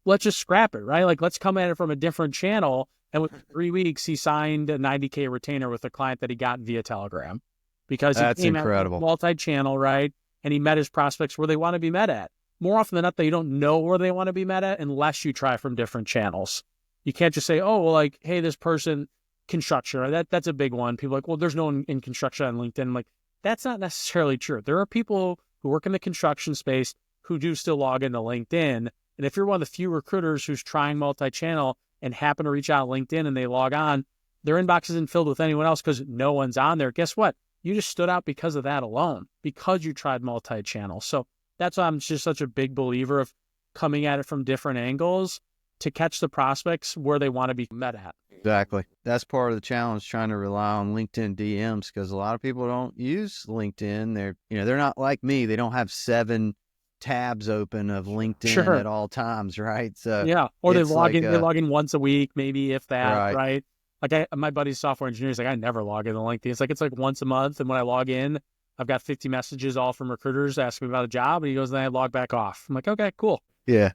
[SPEAKER 1] let's just scrap it, right? Like, let's come at it from a different channel. And within 3 weeks, he signed a $90K retainer with a client that he got via Telegram, because
[SPEAKER 3] That's
[SPEAKER 1] he came
[SPEAKER 3] incredible.
[SPEAKER 1] at multi-channel, right? And he met his prospects where they want to be met at. More often than not, you don't know where they want to be met at unless you try from different channels. You can't just say, oh, well, like, hey, this person, construction, right? That's a big one. People are like, well, there's no one in construction on LinkedIn. I'm like, that's not necessarily true. There are people who work in the construction space who do still log into LinkedIn. And if you're one of the few recruiters who's trying multi-channel and happen to reach out LinkedIn and they log on, their inbox isn't filled with anyone else because no one's on there. Guess what? You just stood out because of that alone, because you tried multi-channel. So that's why I'm just such a big believer of coming at it from different angles to catch the prospects where they want to be met at.
[SPEAKER 3] Exactly. That's part of the challenge, trying to rely on LinkedIn DMs, because a lot of people don't use LinkedIn. They're not like me. They don't have 7 tabs open of LinkedIn at all times, right? So
[SPEAKER 1] yeah, or they log in once a week, maybe, if that, right? Like my buddy's software engineer is like, I never log into LinkedIn. It's like once a month, and when I log in, I've got 50 messages all from recruiters asking me about a job, and he goes, then I log back off. I'm like, okay, cool.
[SPEAKER 3] Yeah.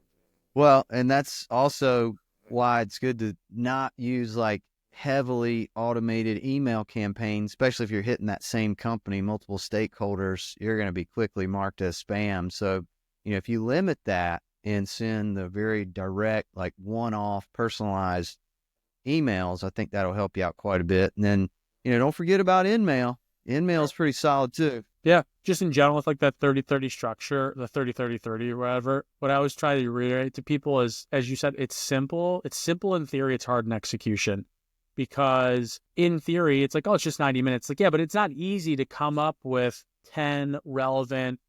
[SPEAKER 3] Well, and that's also why it's good to not use like heavily automated email campaigns, especially if you're hitting that same company, multiple stakeholders, you're going to be quickly marked as spam. So, if you limit that and send the very direct, like one-off personalized emails, I think that'll help you out quite a bit. And then, don't forget about InMail. InMail is pretty solid too.
[SPEAKER 1] Yeah, just in general with like that 30-30 structure, the 30-30-30 or whatever, what I always try to reiterate to people is, as you said, it's simple. It's simple in theory, it's hard in execution. Because in theory, it's like, oh, it's just 90 minutes. Like, yeah, but it's not easy to come up with 10 relevant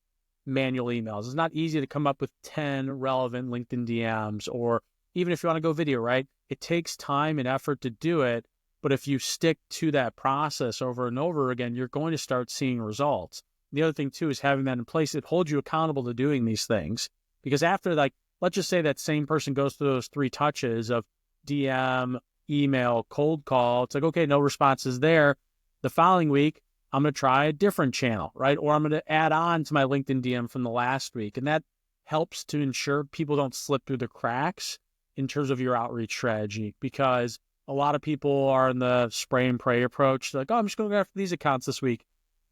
[SPEAKER 1] manual emails. It's not easy to come up with 10 relevant LinkedIn DMs, or even if you want to go video, right? It takes time and effort to do it. But if you stick to that process over and over again, you're going to start seeing results. The other thing too is having that in place. It holds you accountable to doing these things, because after, like, let's just say that same person goes through those 3 touches of DM, email, cold call. It's like, okay, no responses there. The following week, I'm going to try a different channel, right? Or I'm going to add on to my LinkedIn DM from the last week. And that helps to ensure people don't slip through the cracks in terms of your outreach strategy, because a lot of people are in the spray and pray approach. They're like, oh, I'm just going to go after these accounts this week.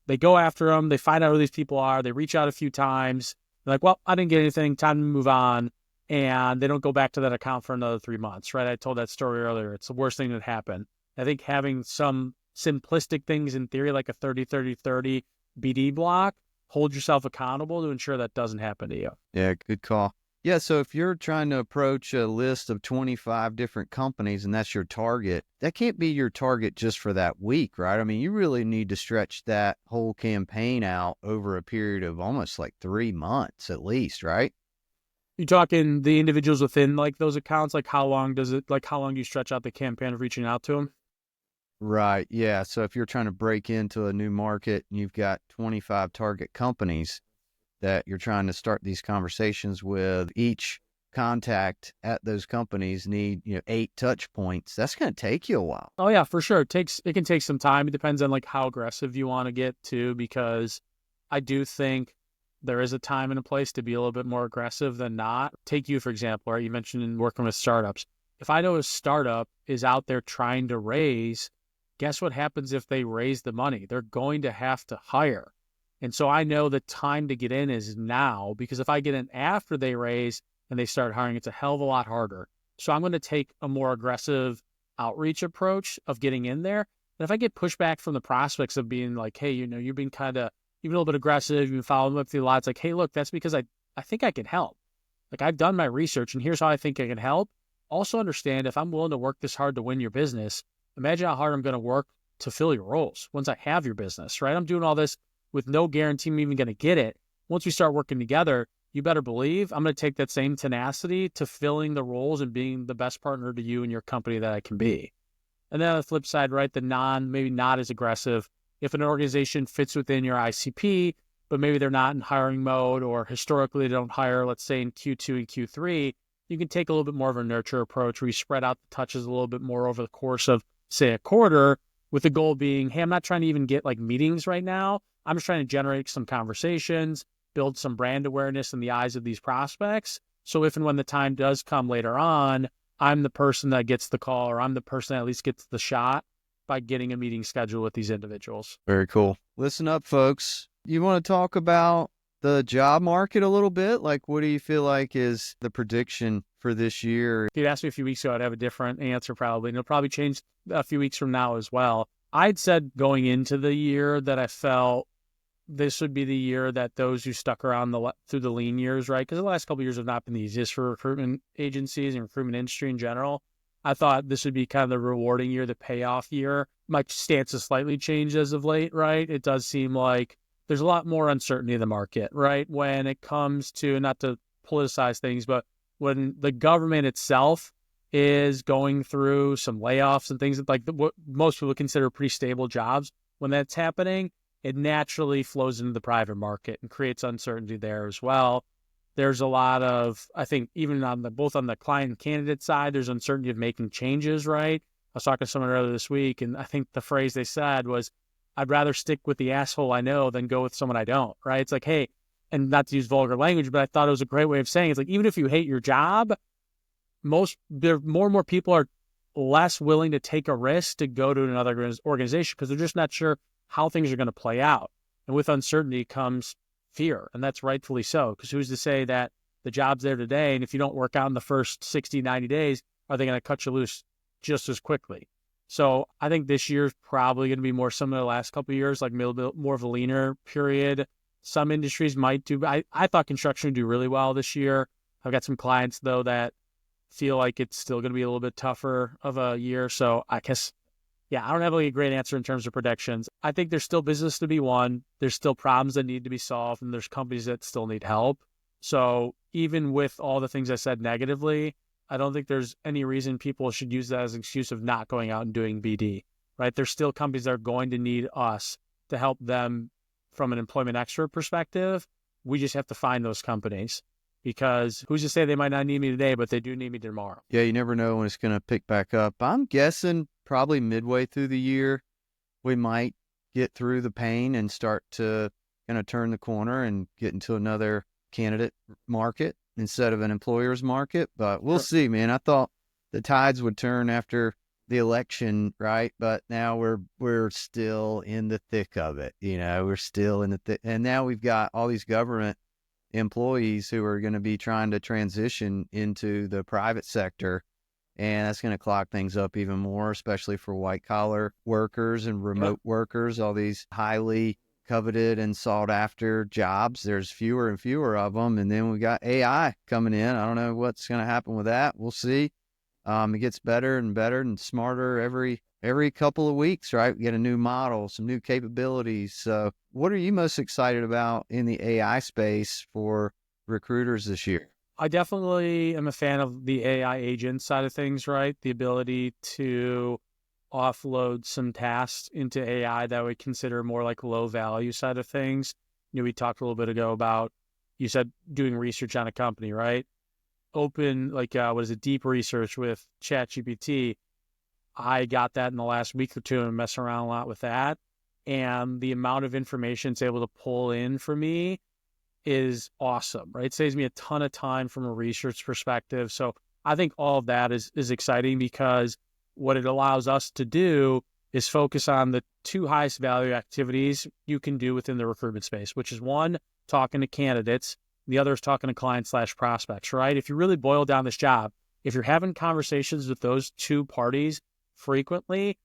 [SPEAKER 1] They go after them. They find out who these people are. They reach out a few times. They're like, well, I didn't get anything. Time to move on. And they don't go back to that account for another 3 months, right? I told that story earlier. It's the worst thing that happened. I think having some simplistic things in theory, like a 30-30-30 BD block, hold yourself accountable to ensure that doesn't happen to you.
[SPEAKER 3] Yeah, good call. Yeah, so if you're trying to approach a list of 25 different companies and that's your target, that can't be your target just for that week, right? I mean, you really need to stretch that whole campaign out over a period of almost like 3 months at least, right?
[SPEAKER 1] You talking the individuals within like those accounts? Like how long do you stretch out the campaign of reaching out to them?
[SPEAKER 3] Right. Yeah. So if you're trying to break into a new market and you've got 25 target companies that you're trying to start these conversations with, each contact at those companies need, 8 touch points, that's going to take you a while.
[SPEAKER 1] Oh yeah, for sure. It can take some time. It depends on like how aggressive you want to get to, because I do think there is a time and a place to be a little bit more aggressive than not. Take you, for example, right? You mentioned working with startups. If I know a startup is out there trying to raise, guess what happens if they raise the money? They're going to have to hire. And so I know the time to get in is now, because if I get in after they raise and they start hiring, it's a hell of a lot harder. So I'm going to take a more aggressive outreach approach of getting in there. And if I get pushback from the prospects of being like, hey, you're being kind of even a little bit aggressive, you've been following up through a lot, it's like, hey, look, that's because I think I can help. Like, I've done my research and here's how I think I can help. Also understand, if I'm willing to work this hard to win your business, imagine how hard I'm going to work to fill your roles once I have your business, right? I'm doing all this with no guarantee I'm even going to get it. Once we start working together, you better believe I'm going to take that same tenacity to filling the roles and being the best partner to you and your company that I can be. And then on the flip side, right, maybe not as aggressive. If an organization fits within your ICP, but maybe they're not in hiring mode, or historically they don't hire, let's say in Q2 and Q3, you can take a little bit more of a nurture approach where you spread out the touches a little bit more over the course of, say, a quarter, with the goal being, hey, I'm not trying to even get like meetings right now. I'm just trying to generate some conversations, build some brand awareness in the eyes of these prospects. So if and when the time does come later on, I'm the person that gets the call, or I'm the person that at least gets the shot by getting a meeting scheduled with these individuals.
[SPEAKER 3] Very cool. Listen up, folks. You want to talk about the job market a little bit? Like, what do you feel like is the prediction for this year?
[SPEAKER 1] If you'd asked me a few weeks ago, I'd have a different answer probably, and it'll probably change a few weeks from now as well. I'd said going into the year that I felt this would be the year that those who stuck around through the lean years, right? Because the last couple of years have not been the easiest for recruitment agencies and recruitment industry in general. I thought this would be kind of the rewarding year, the payoff year. My stance has slightly changed as of late, right? It does seem like there's a lot more uncertainty in the market, right? When it comes to, not to politicize things, but when the government itself is going through some layoffs and things like what most people consider pretty stable jobs, when that's happening, it naturally flows into the private market and creates uncertainty there as well. There's a lot of, I think, even on both on the client and candidate side, there's uncertainty of making changes, right? I was talking to someone earlier this week, and I think the phrase they said was, I'd rather stick with the asshole I know than go with someone I don't, right? It's like, hey, and not to use vulgar language, but I thought it was a great way of saying, it's like, even if you hate your job, more and more people are less willing to take a risk to go to another organization because they're just not sure how things are going to play out. And with uncertainty comes fear, and that's rightfully so, because who's to say that the job's there today, and if you don't work out in the first 60, 90 days, are they going to cut you loose just as quickly? So I think this year's probably going to be more similar to the last couple of years, like a little bit more of a leaner period. Some industries might do, I thought construction would do really well this year. I've got some clients, though, that feel like it's still going to be a little bit tougher of a year. So I guess, yeah, I don't have a great answer in terms of predictions. I think there's still business to be won. There's still problems that need to be solved, and there's companies that still need help. So even with all the things I said negatively, I don't think there's any reason people should use that as an excuse of not going out and doing BD, right? There's still companies that are going to need us to help them from an employment expert perspective. We just have to find those companies, because who's to say they might not need me today, but they do need me tomorrow.
[SPEAKER 3] Yeah, you never know when it's going to pick back up. I'm guessing probably midway through the year, we might get through the pain and start to kind of turn the corner and get into another candidate market instead of an employer's market. But we'll see, man. I thought the tides would turn after the election, right? But now we're still in the thick of it. We're still in the thick, and now we've got all these government employees who are going to be trying to transition into the private sector, and that's going to clog things up even more, especially for white collar workers and remote workers, all these highly coveted and sought after jobs. There's fewer and fewer of them. And then we got AI coming in. I don't know what's going to happen with that. We'll see. It gets better and better and smarter every couple of weeks, right? We get a new model, some new capabilities. So what are you most excited about in the AI space for recruiters this year?
[SPEAKER 1] I definitely am a fan of the AI agent side of things, right? The ability to offload some tasks into AI that we consider more like low value side of things. We talked a little bit ago about, you said doing research on a company, right? open, like, deep research with ChatGPT. I got that in the last week or two and messing around a lot with that. And the amount of information it's able to pull in for me is awesome, right? It saves me a ton of time from a research perspective. So I think all of that is exciting, because what it allows us to do is focus on the two highest value activities you can do within the recruitment space, which is one, talking to candidates. The other is talking to clients/prospects, right? If you really boil down this job, if you're having conversations with those two parties frequently,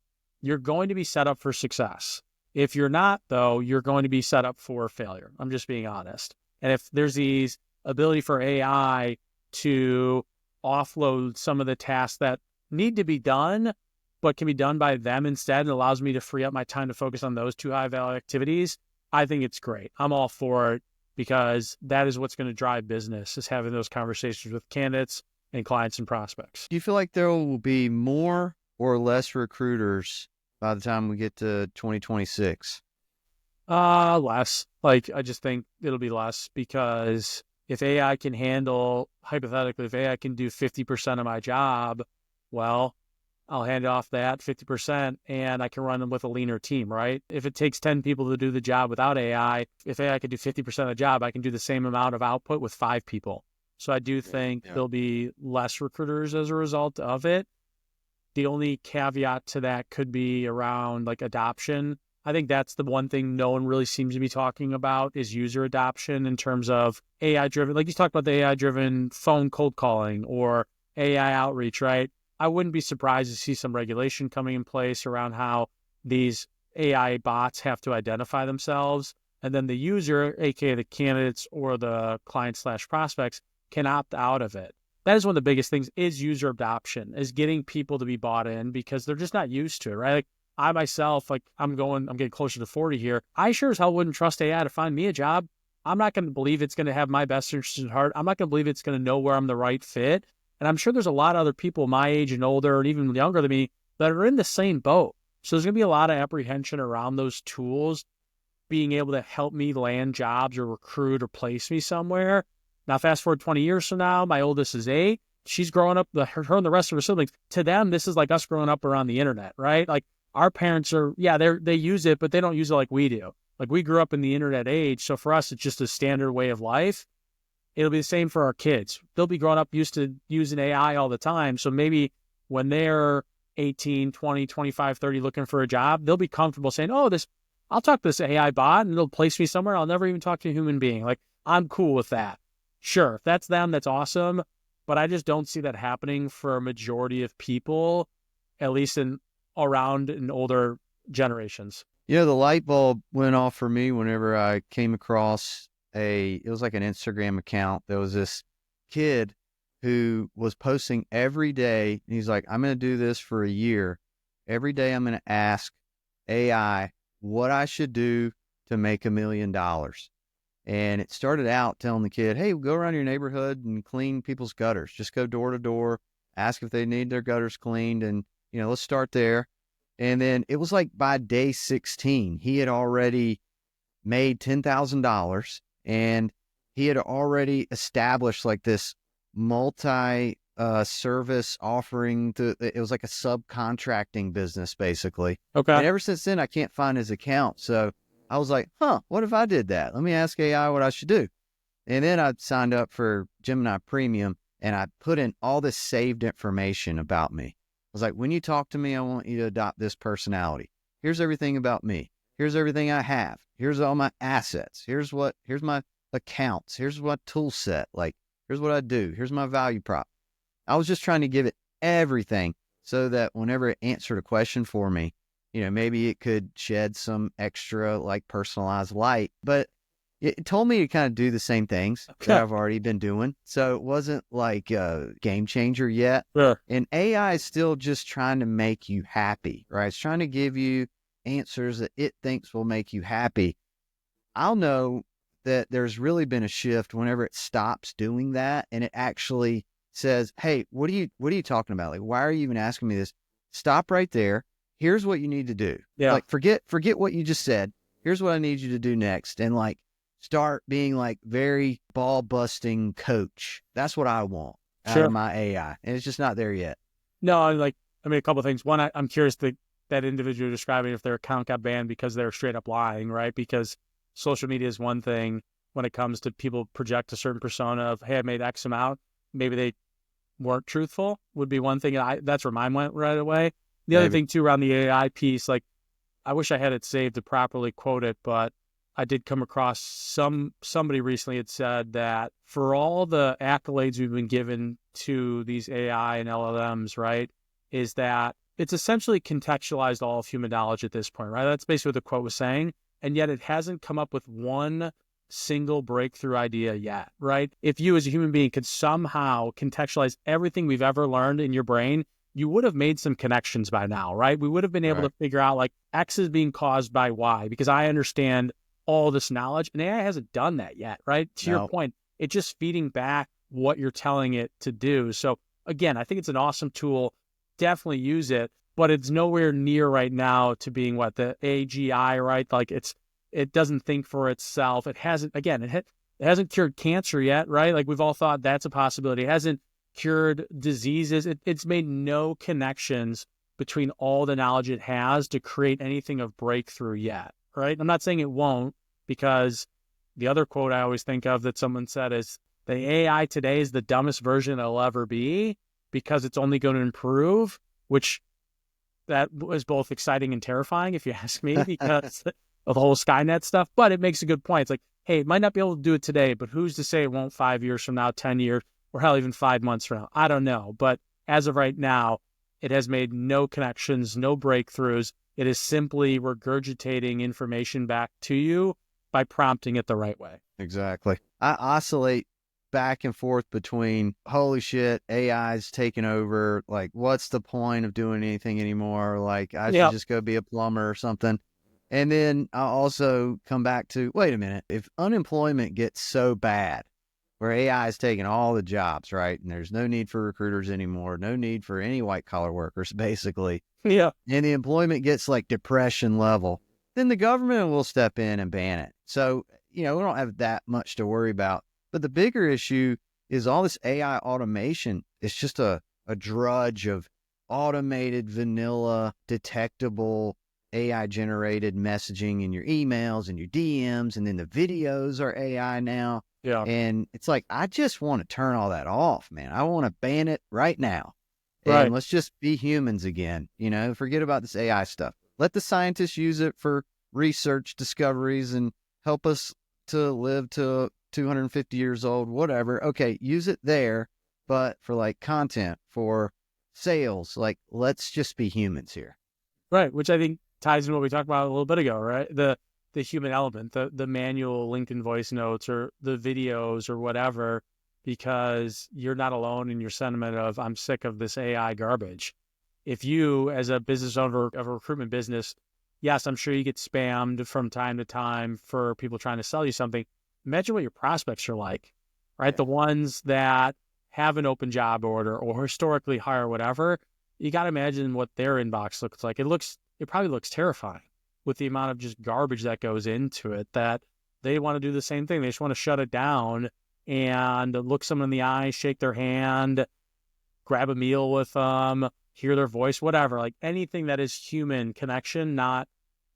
[SPEAKER 1] you're going to be set up for success. If you're not, though, you're going to be set up for failure. I'm just being honest. And if there's these ability for AI to offload some of the tasks that need to be done, but can be done by them instead, it allows me to free up my time to focus on those two high value activities. I think it's great. I'm all for it, because that is what's going to drive business, is having those conversations with candidates and clients and prospects.
[SPEAKER 3] Do you feel like there will be more or less recruiters by the time we get to 2026?
[SPEAKER 1] Less. Like, I just think it'll be less, because if AI can handle, hypothetically, if AI can do 50% of my job, well, I'll hand off that 50% and I can run them with a leaner team, right? If it takes 10 people to do the job without AI, if AI could do 50% of the job, I can do the same amount of output with 5 people. So I do think there'll be less recruiters as a result of it. The only caveat to that could be around like adoption. I think that's the one thing no one really seems to be talking about, is user adoption in terms of AI driven, like you talked about the AI driven phone cold calling or AI outreach, right? I wouldn't be surprised to see some regulation coming in place around how these AI bots have to identify themselves. And then the user, aka the candidates or the client/prospects, can opt out of it. That is one of the biggest things, is user adoption, is getting people to be bought in, because they're just not used to it, right? Like I myself, like I'm getting closer to 40 here. I sure as hell wouldn't trust AI to find me a job. I'm not going to believe it's going to have my best interests at heart. I'm not going to believe it's going to know where I'm the right fit. And I'm sure there's a lot of other people my age and older and even younger than me that are in the same boat. So there's going to be a lot of apprehension around those tools being able to help me land jobs or recruit or place me somewhere. Now, fast forward 20 years from now, my oldest is 8. She's growing up, her and the rest of her siblings, to them, this is like us growing up around the internet, right? Like our parents are, they use it, but they don't use it like we do. Like we grew up in the internet age. So for us, it's just a standard way of life. It'll be the same for our kids. They'll be growing up used to using AI all the time. So maybe when they're 18, 20, 25, 30 looking for a job, they'll be comfortable saying, I'll talk to this AI bot and it'll place me somewhere. I'll never even talk to a human being. Like, I'm cool with that. Sure, if that's them, that's awesome. But I just don't see that happening for a majority of people, at least in older generations.
[SPEAKER 3] The light bulb went off for me whenever I came across it was like an Instagram account. There was this kid who was posting every day. And he's like, I'm going to do this for a year. Every day I'm going to ask AI what I should do to make $1 million. And it started out telling the kid, hey, go around your neighborhood and clean people's gutters. Just go door to door, ask if they need their gutters cleaned. And, let's start there. And then it was like by day 16, he had already made $10,000 and he had already established like this multi service offering it was like a subcontracting business basically.
[SPEAKER 1] Okay.
[SPEAKER 3] And ever since then, I can't find his account. So I was like, what if I did that? Let me ask AI what I should do. And then I signed up for Gemini Premium and I put in all this saved information about me. I was like, when you talk to me, I want you to adopt this personality. Here's everything about me. Here's everything I have. Here's all my assets. Here's my accounts. Here's my tool set. Like, here's what I do. Here's my value prop. I was just trying to give it everything so that whenever it answered a question for me, maybe it could shed some extra like personalized light, but it told me to kind of do the same things that I've already been doing. So it wasn't like a game changer yet.
[SPEAKER 1] Sure.
[SPEAKER 3] And AI is still just trying to make you happy, right? It's trying to give you answers that it thinks will make you happy. I'll know that there's really been a shift whenever it stops doing that and it actually says, hey, what are you talking about? Like, why are you even asking me this? Stop right there. Here's what you need to do.
[SPEAKER 1] Yeah.
[SPEAKER 3] Like, forget what you just said. Here's what I need you to do next. And like, start being like very ball busting coach. That's what I want. out
[SPEAKER 1] Sure.
[SPEAKER 3] of my AI, and it's just not there yet.
[SPEAKER 1] No, a couple of things. One, I'm curious that individual you're describing, if their account got banned because they're straight up lying, right? Because social media is one thing when it comes to people project a certain persona of, hey, I made X amount. Maybe they weren't truthful would be one thing. That's where mine went right away. The other
[SPEAKER 3] Maybe.
[SPEAKER 1] thing too, around the AI piece, like I wish I had it saved to properly quote it, but I did come across somebody recently had said that for all the accolades we've been given to these AI and LLMs, right, is that it's essentially contextualized all of human knowledge at this point, right? That's basically what the quote was saying. And yet it hasn't come up with one single breakthrough idea yet, right? If you as a human being could somehow contextualize everything we've ever learned in your brain, you would have made some connections by now, right? We would have been able
[SPEAKER 3] Right.
[SPEAKER 1] to figure out like X is being caused by Y because I understand all this knowledge, and AI hasn't done that yet, right? To your
[SPEAKER 3] No.
[SPEAKER 1] point, it's just feeding back what you're telling it to do. So again, I think it's an awesome tool. Definitely use it, but it's nowhere near right now to being what the AGI, right? Like it doesn't think for itself. It hasn't, again, it hasn't cured cancer yet, right? Like we've all thought that's a possibility. It hasn't cured diseases. It's made no connections between all the knowledge it has to create anything of breakthrough yet, right? I'm not saying it won't, because the other quote I always think of that someone said is the AI today is the dumbest version it'll ever be because it's only going to improve, which that was both exciting and terrifying, if you ask me, because of the whole Skynet stuff. But it makes a good point. It's like, hey, it might not be able to do it today, but who's to say it won't 5 years from now, 10 years, or hell, even 5 months from now? I don't know. But as of right now, it has made no connections, no breakthroughs. It is simply regurgitating information back to you by prompting it the right way.
[SPEAKER 3] Exactly. I oscillate back and forth between, holy shit, AI's taking over. Like, what's the point of doing anything anymore? Like, I should
[SPEAKER 1] Yeah,
[SPEAKER 3] just go be a plumber or something. And then I also come back to, wait a minute, if unemployment gets so bad where AI is taking all the jobs, right? And there's no need for recruiters anymore, no need for any white collar workers, basically.
[SPEAKER 1] yeah,
[SPEAKER 3] And the employment gets like depression level, then the government will step in and ban it. So, we don't have that much to worry about. But the bigger issue is all this AI automation. It's just a drudge of automated, vanilla, detectable AI generated messaging in your emails and your DMs. And then the videos are AI now.
[SPEAKER 1] yeah.
[SPEAKER 3] And it's like, I just want to turn all that off, man. I want to ban it right now. And
[SPEAKER 1] Right.
[SPEAKER 3] let's just be humans again. Forget about this AI stuff. Let the scientists use it for research discoveries and help us to live to 250 years old, whatever. Okay, use it there, but for like content, for sales, like let's just be humans here.
[SPEAKER 1] Right, which I think ties into what we talked about a little bit ago, right? The human element, the manual LinkedIn voice notes or the videos or whatever, because you're not alone in your sentiment of I'm sick of this AI garbage. If you, as a business owner of a recruitment business, yes, I'm sure you get spammed from time to time for people trying to sell you something. Imagine what your prospects are like, right?
[SPEAKER 3] Yeah.
[SPEAKER 1] The ones that have an open job order or historically hire whatever, you got to imagine what their inbox looks like. It probably looks terrifying with the amount of just garbage that goes into it, that they want to do the same thing. They just want to shut it down and look someone in the eye, shake their hand, grab a meal with them, hear their voice, whatever, like anything that is human connection, not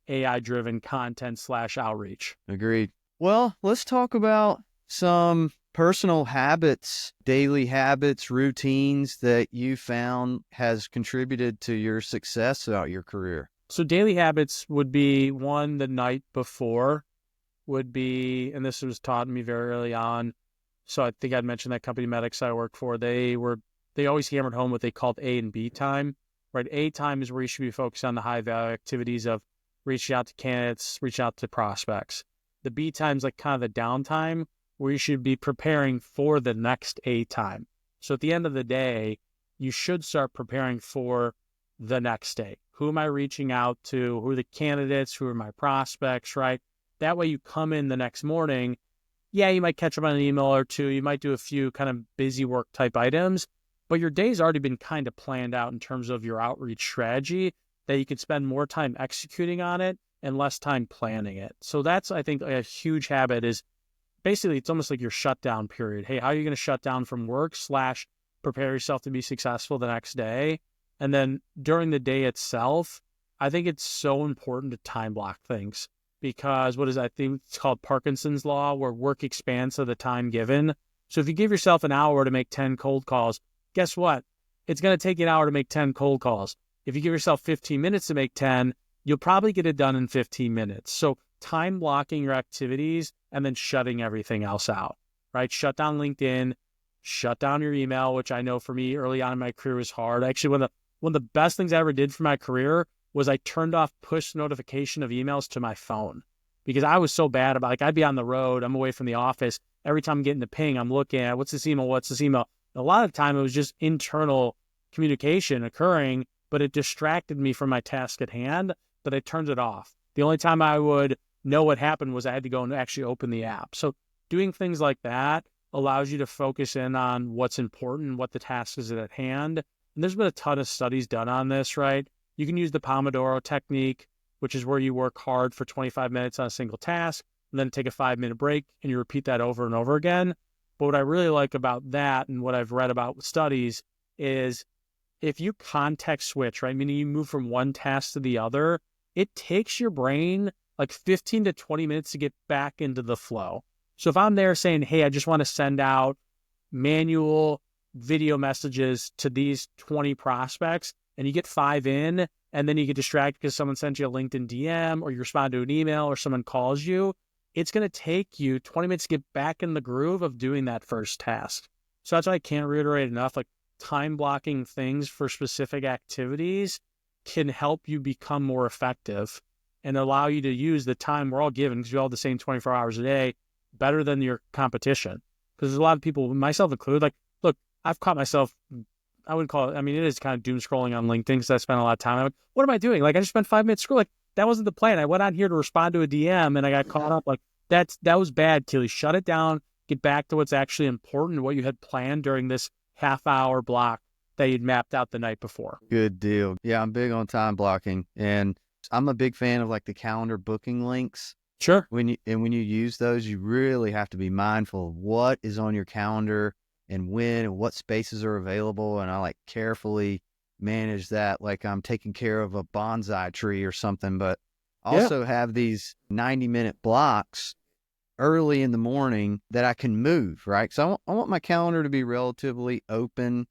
[SPEAKER 1] AI driven content / outreach.
[SPEAKER 3] Agreed. Well, let's talk about some personal habits, daily habits, routines that you found has contributed to your success throughout your career.
[SPEAKER 1] So daily habits would be one, the night before would be, and this was taught me very early on. So I think I'd mentioned that company Medics I work for, they always hammered home what they called A and B time, right? A time is where you should be focused on the high value activities of reaching out to candidates, reaching out to prospects. The B time is like kind of the downtime where you should be preparing for the next A time. So at the end of the day, you should start preparing for the next day. Who am I reaching out to? Who are the candidates? Who are my prospects, right? That way you come in the next morning. Yeah, you might catch up on an email or two. You might do a few kind of busy work type items, but your day's already been kind of planned out in terms of your outreach strategy that you can spend more time executing on it and less time planning it. So that's, I think, a huge habit is basically it's almost like your shutdown period. Hey, how are you going to shut down from work / prepare yourself to be successful the next day. And then during the day itself, I think it's so important to time block things because I think it's called Parkinson's law, where work expands to the time given. So if you give yourself an hour to make 10 cold calls, guess what? It's going to take you an hour to make 10 cold calls. If you give yourself 15 minutes to make 10, you'll probably get it done in 15 minutes. So time blocking your activities and then shutting everything else out, right? Shut down LinkedIn, shut down your email, which I know for me early on in my career was hard. Actually, one of the best things I ever did for my career was I turned off push notification of emails to my phone because I was so bad about I'd be on the road, I'm away from the office. Every time I'm getting the ping, I'm looking at what's this email? A lot of the time it was just internal communication occurring, but it distracted me from my task at hand, but I turned it off. The only time I would know what happened was I had to go and actually open the app. So doing things like that allows you to focus in on what's important, what the task is at hand. And there's been a ton of studies done on this, right? You can use the Pomodoro technique, which is where you work hard for 25 minutes on a single task, and then take a 5-minute break, and you repeat that over and over again. But what I really like about that and what I've read about with studies is if you context switch, right, meaning you move from one task to the other, it takes your brain like 15 to 20 minutes to get back into the flow. So if I'm there saying, hey, I just want to send out manual video messages to these 20 prospects, and you get 5 in, and then you get distracted because someone sent you a LinkedIn DM or you respond to an email or someone calls you, it's going to take you 20 minutes to get back in the groove of doing that first task. So that's why I can't reiterate enough, like time blocking things for specific activities can help you become more effective and allow you to use the time we're all given, because we all have the same 24 hours a day, better than your competition. Because there's a lot of people, myself included, like, look, I've caught myself, I wouldn't call it, I mean, it is kind of doom scrolling on LinkedIn because I spent a lot of time. I'm like, what am I doing? Like, I just spent 5 minutes scrolling. Like, that wasn't the plan. I went on here to respond to a DM and I got caught up. Like, that was bad, Keely. Shut it down. Get back to what's actually important, what you had planned during this half-hour block that you'd mapped out the night before.
[SPEAKER 3] Good deal. Yeah, I'm big on time blocking, and I'm a big fan of like the calendar booking links.
[SPEAKER 1] Sure.
[SPEAKER 3] When you use those, you really have to be mindful of what is on your calendar and when and what spaces are available. And I like carefully manage that like I'm taking care of a bonsai tree or something. But also have these 90-minute blocks early in the morning that I can move, right? So I want my calendar to be relatively open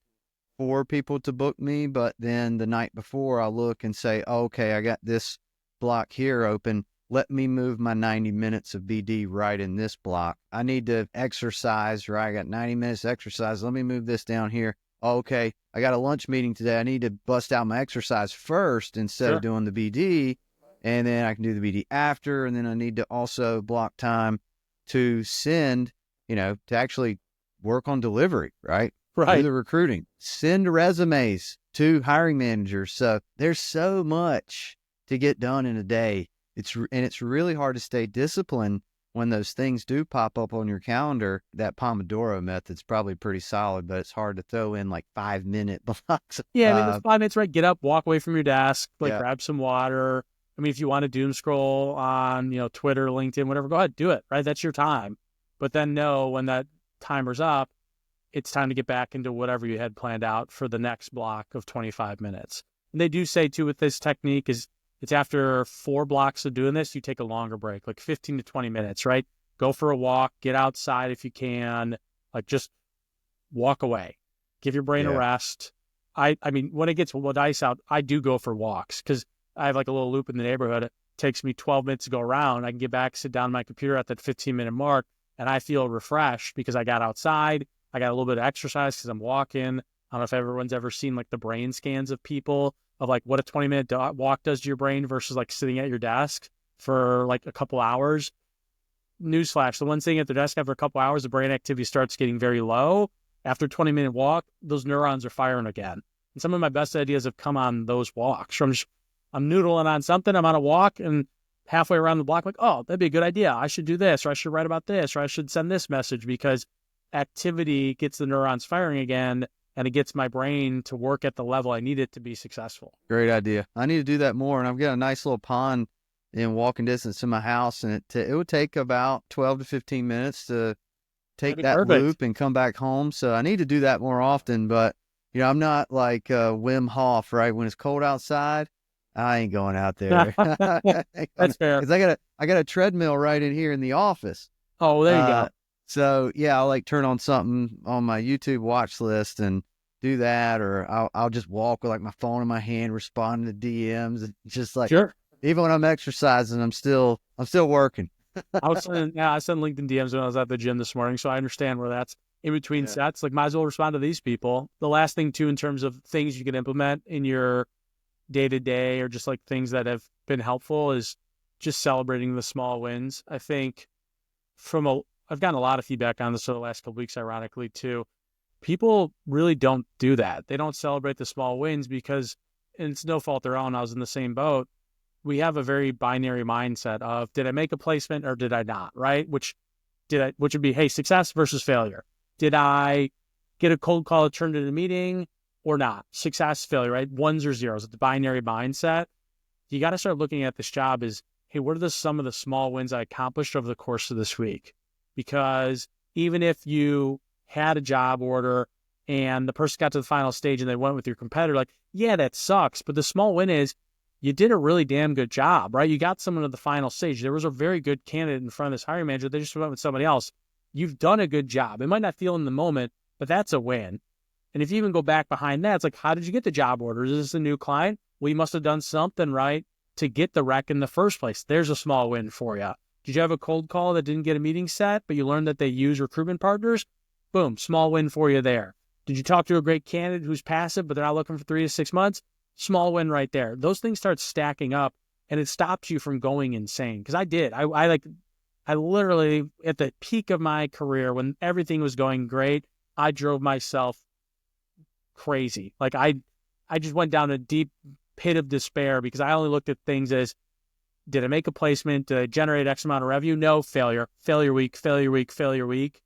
[SPEAKER 3] for people to book me, but then the night before I'll look and say, oh, okay, I got this block here open. Let me move my 90 minutes of BD right in this block. I need to exercise, right? I got 90 minutes to exercise. Let me move this down here. Oh, okay, I got a lunch meeting today. I need to bust out my exercise first instead of doing the BD, and then I can do the BD after, and then I need to also block time to send, to actually work on delivery, right?
[SPEAKER 1] Right.
[SPEAKER 3] Do the recruiting, send resumes to hiring managers. So there's so much to get done in a day. It's really hard to stay disciplined when those things do pop up on your calendar. That Pomodoro method's probably pretty solid, but it's hard to throw in like 5-minute blocks.
[SPEAKER 1] Yeah, I mean, those 5 minutes, right? Get up, walk away from your desk, grab some water. I mean, if you want to doom scroll on, Twitter, LinkedIn, whatever, go ahead, do it, right? That's your time. But then know when that timer's up, it's time to get back into whatever you had planned out for the next block of 25 minutes. And they do say, too, with this technique is it's after 4 blocks of doing this, you take a longer break, like 15 to 20 minutes, right? Go for a walk, get outside if you can, like just walk away, give your brain a rest. I mean, when it gets ice out, I do go for walks because I have like a little loop in the neighborhood. It takes me 12 minutes to go around. I can get back, sit down on my computer at that 15-minute mark, and I feel refreshed because I got outside. I got a little bit of exercise because I'm walking. I don't know if everyone's ever seen like the brain scans of people of like what a 20-minute walk does to your brain versus like sitting at your desk for like a couple hours. Newsflash, the one sitting at their desk after a couple hours, the brain activity starts getting very low. After a 20-minute walk, those neurons are firing again. And some of my best ideas have come on those walks. I'm noodling on something, I'm on a walk, and halfway around the block, like, oh, that'd be a good idea. I should do this, or I should write about this, or I should send this message, because activity gets the neurons firing again, and it gets my brain to work at the level I need it to be successful.
[SPEAKER 3] Great idea. I need to do that more. And I've got a nice little pond in walking distance to my house, and it would take about 12 to 15 minutes to take
[SPEAKER 1] That'd be
[SPEAKER 3] that
[SPEAKER 1] perfect.
[SPEAKER 3] loop and come back home. So I need to do that more often. But I'm not like Wim Hof, right? When it's cold outside, I ain't going out there.
[SPEAKER 1] That's fair.
[SPEAKER 3] Because I got a treadmill right in here in the office.
[SPEAKER 1] Oh, there you go.
[SPEAKER 3] So yeah, I'll like turn on something on my YouTube watch list and do that, or I'll just walk with like my phone in my hand, responding to DMs. It's just like,
[SPEAKER 1] Sure.
[SPEAKER 3] even when I'm exercising, I'm still working.
[SPEAKER 1] I sent LinkedIn DMs when I was at the gym this morning, so I understand where that's in between
[SPEAKER 3] Yeah.
[SPEAKER 1] sets. Like, might as well respond to these people. The last thing too, in terms of things you can implement in your day to day, or just like things that have been helpful, is just celebrating the small wins. I think I've gotten a lot of feedback on this over the last couple of weeks, ironically too. People really don't do that. They don't celebrate the small wins because, and it's no fault of their own, I was in the same boat. We have a very binary mindset of, did I make a placement or did I not, right? Which would be, hey, success versus failure. Did I get a cold call that turned into a meeting or not? Success, failure, right? Ones or zeros. It's the binary mindset. You got to start looking at this job as, hey, what are some of the small wins I accomplished over the course of this week? Because even if you had a job order and the person got to the final stage and they went with your competitor, like, yeah, that sucks. But the small win is you did a really damn good job, right? You got someone to the final stage. There was a very good candidate in front of this hiring manager. They just went with somebody else. You've done a good job. It might not feel in the moment, but that's a win. And if you even go back behind that, it's like, how did you get the job order? Is this a new client? Well, you must have done something right to get the rec in the first place. There's a small win for you. Did you have a cold call that didn't get a meeting set, but you learned that they use recruitment partners? Boom, small win for you there. Did you talk to a great candidate who's passive, but they're not looking for 3 to 6 months? Small win right there. Those things start stacking up, and it stops you from going insane. Because I did. I literally, at the peak of my career, when everything was going great, I drove myself crazy. Like, I just went down a deep pit of despair because I only looked at things as, did I make a placement? Did I generate X amount of revenue? No, failure. Failure week, failure week, failure week.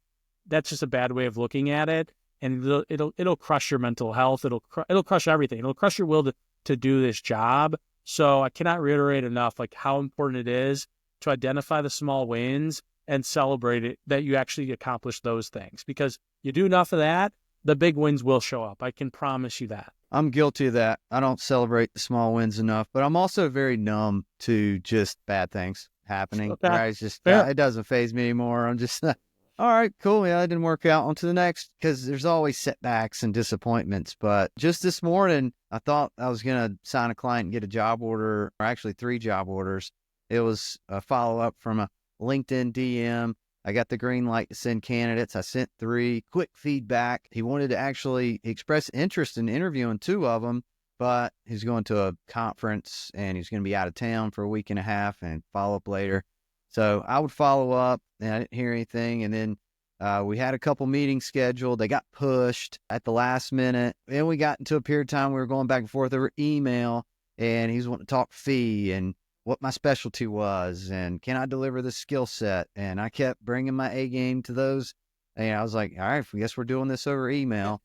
[SPEAKER 1] That's just a bad way of looking at it. And it'll crush your mental health. It'll crush everything. It'll crush your will to do this job. So I cannot reiterate enough like how important it is to identify the small wins and celebrate it, that you actually accomplish those things. Because you do enough of that, the big wins will show up. I can promise you that.
[SPEAKER 3] I'm guilty of that. I don't celebrate the small wins enough, but I'm also very numb to just bad things happening.
[SPEAKER 1] Okay.
[SPEAKER 3] Right? It's just,
[SPEAKER 1] Fair.
[SPEAKER 3] it doesn't faze me anymore. I'm just, all right, cool. Yeah, it didn't work out. On to the next, because there's always setbacks and disappointments. But just this morning, I thought I was going to sign a client and get a job order, or actually 3 job orders. It was a follow-up from a LinkedIn DM. I got the green light to send candidates. I sent 3, quick feedback. He wanted to actually express interest in interviewing 2 of them, but he's going to a conference and he's going to be out of town for a week and a half and follow up later. So I would follow up and I didn't hear anything. And then we had a couple meetings scheduled. They got pushed at the last minute. Then we got into a period of time we were going back and forth over email, and he was wanting to talk fee and what my specialty was and can I deliver this skill set. And I kept bringing my A game to those. And I was like, all right, I guess we're doing this over email.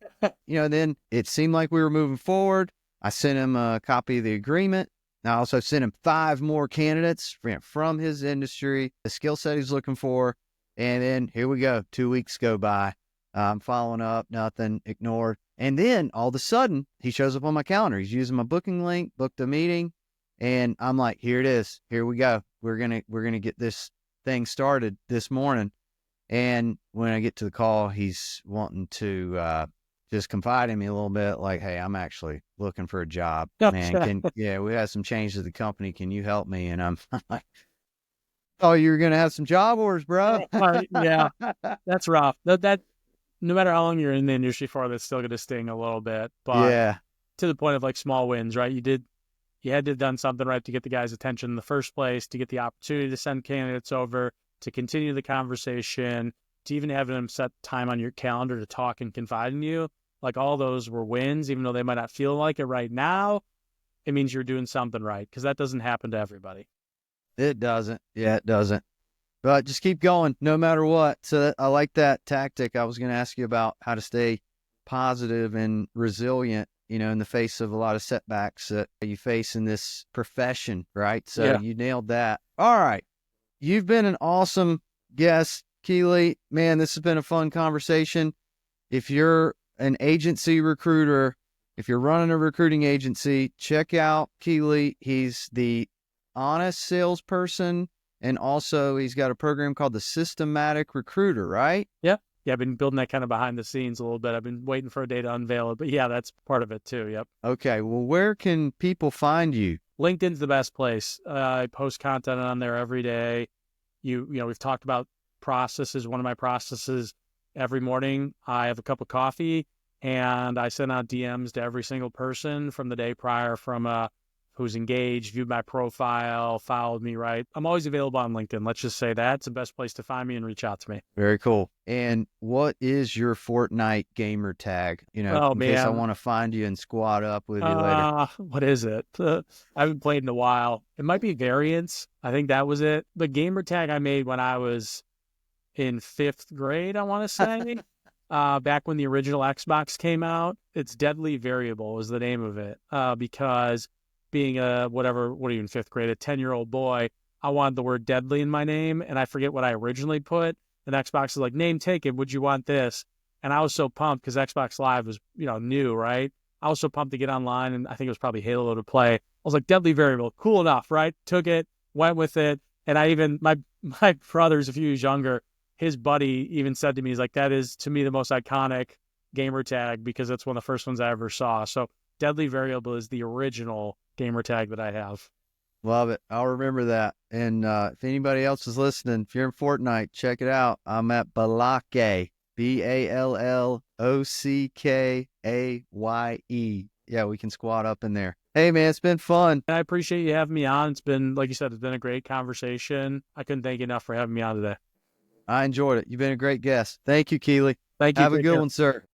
[SPEAKER 3] Then it seemed like we were moving forward. I sent him a copy of the agreement. I also sent him 5 more candidates from his industry, the skill set he's looking for. And then here we go. 2 weeks go by. I'm following up, nothing, ignored. And then all of a sudden he shows up on my calendar. He's using my booking link, booked a meeting. And I'm like, here it is. Here we go. We're going to get this thing started this morning. And when I get to the call, he's wanting to just confide in me a little bit, like, hey, I'm actually looking for a job, man. We had some changes to the company. Can you help me? And I'm like, oh, you're going to have some job orders, bro.
[SPEAKER 1] Yeah, that's rough. That no matter how long you're in the industry for, that's still going to sting a little bit. But
[SPEAKER 3] yeah,
[SPEAKER 1] to the point of like small wins, right? You had to have done something right to get the guy's attention in the first place, to get the opportunity to send candidates over, to continue the conversation, to even having them set time on your calendar to talk and confide in you. Like, all those were wins, even though they might not feel like it right now. It means you're doing something right, because that doesn't happen to everybody.
[SPEAKER 3] it doesn't. Yeah, it doesn't. But just keep going no matter what. So I like that tactic. I was going to ask you about how to stay positive and resilient, in the face of a lot of setbacks that you face in this profession, right? So You nailed that. All right. You've been an awesome guest, Keely, man, this has been a fun conversation. If you're an agency recruiter, if you're running a recruiting agency, check out Keely. He's the honest salesperson, and also he's got a program called the Systematic Recruiter, right?
[SPEAKER 1] Yep. Yeah, I've been building that kind of behind the scenes a little bit. I've been waiting for a day to unveil it, but yeah, that's part of it too. Yep.
[SPEAKER 3] Okay, well, where can people find you?
[SPEAKER 1] LinkedIn's the best place. I post content on there every day. You know, we've talked about processes. One of my processes every morning, I have a cup of coffee and I send out DMs to every single person from the day prior from who's engaged, viewed my profile, followed me, right? I'm always available on LinkedIn. Let's just say that. It's the best place to find me and reach out to me.
[SPEAKER 3] Very cool. And what is your Fortnite gamer tag? You know,
[SPEAKER 1] Oh,
[SPEAKER 3] in case I
[SPEAKER 1] man.
[SPEAKER 3] want to find you and squat up with you later.
[SPEAKER 1] What is it? I haven't played in a while. It might be Variants. I think that was it. The gamer tag I made when I was in 5th grade, I want to say. Back when the original Xbox came out. It's Deadly Variable is the name of it. Because being what are you in 5th grade, a 10-year-old boy, I wanted the word deadly in my name, and I forget what I originally put. And Xbox is like, name taken, would you want this? And I was so pumped because Xbox Live was, new, right? I was so pumped to get online, and I think it was probably Halo to play. I was like, Deadly Variable, cool enough, right? Took it, went with it, and I even, my brother's a few years younger, his buddy even said to me, he's like, that is, to me, the most iconic gamer tag because that's one of the first ones I ever saw. So Deadly Variable is the original gamer tag that I have.
[SPEAKER 3] Love it. I'll remember that. And if anybody else is listening, if you're in Fortnite, check it out. I'm at Balake, BALLOCKAYE. Yeah, we can squat up in there. Hey, man, it's been fun.
[SPEAKER 1] And I appreciate you having me on. It's been, like you said, it's been a great conversation. I couldn't thank you enough for having me on today.
[SPEAKER 3] I enjoyed it. You've been a great guest. Thank you, Keely.
[SPEAKER 1] Thank you.
[SPEAKER 3] Have a
[SPEAKER 1] Take
[SPEAKER 3] good
[SPEAKER 1] care.
[SPEAKER 3] one, sir.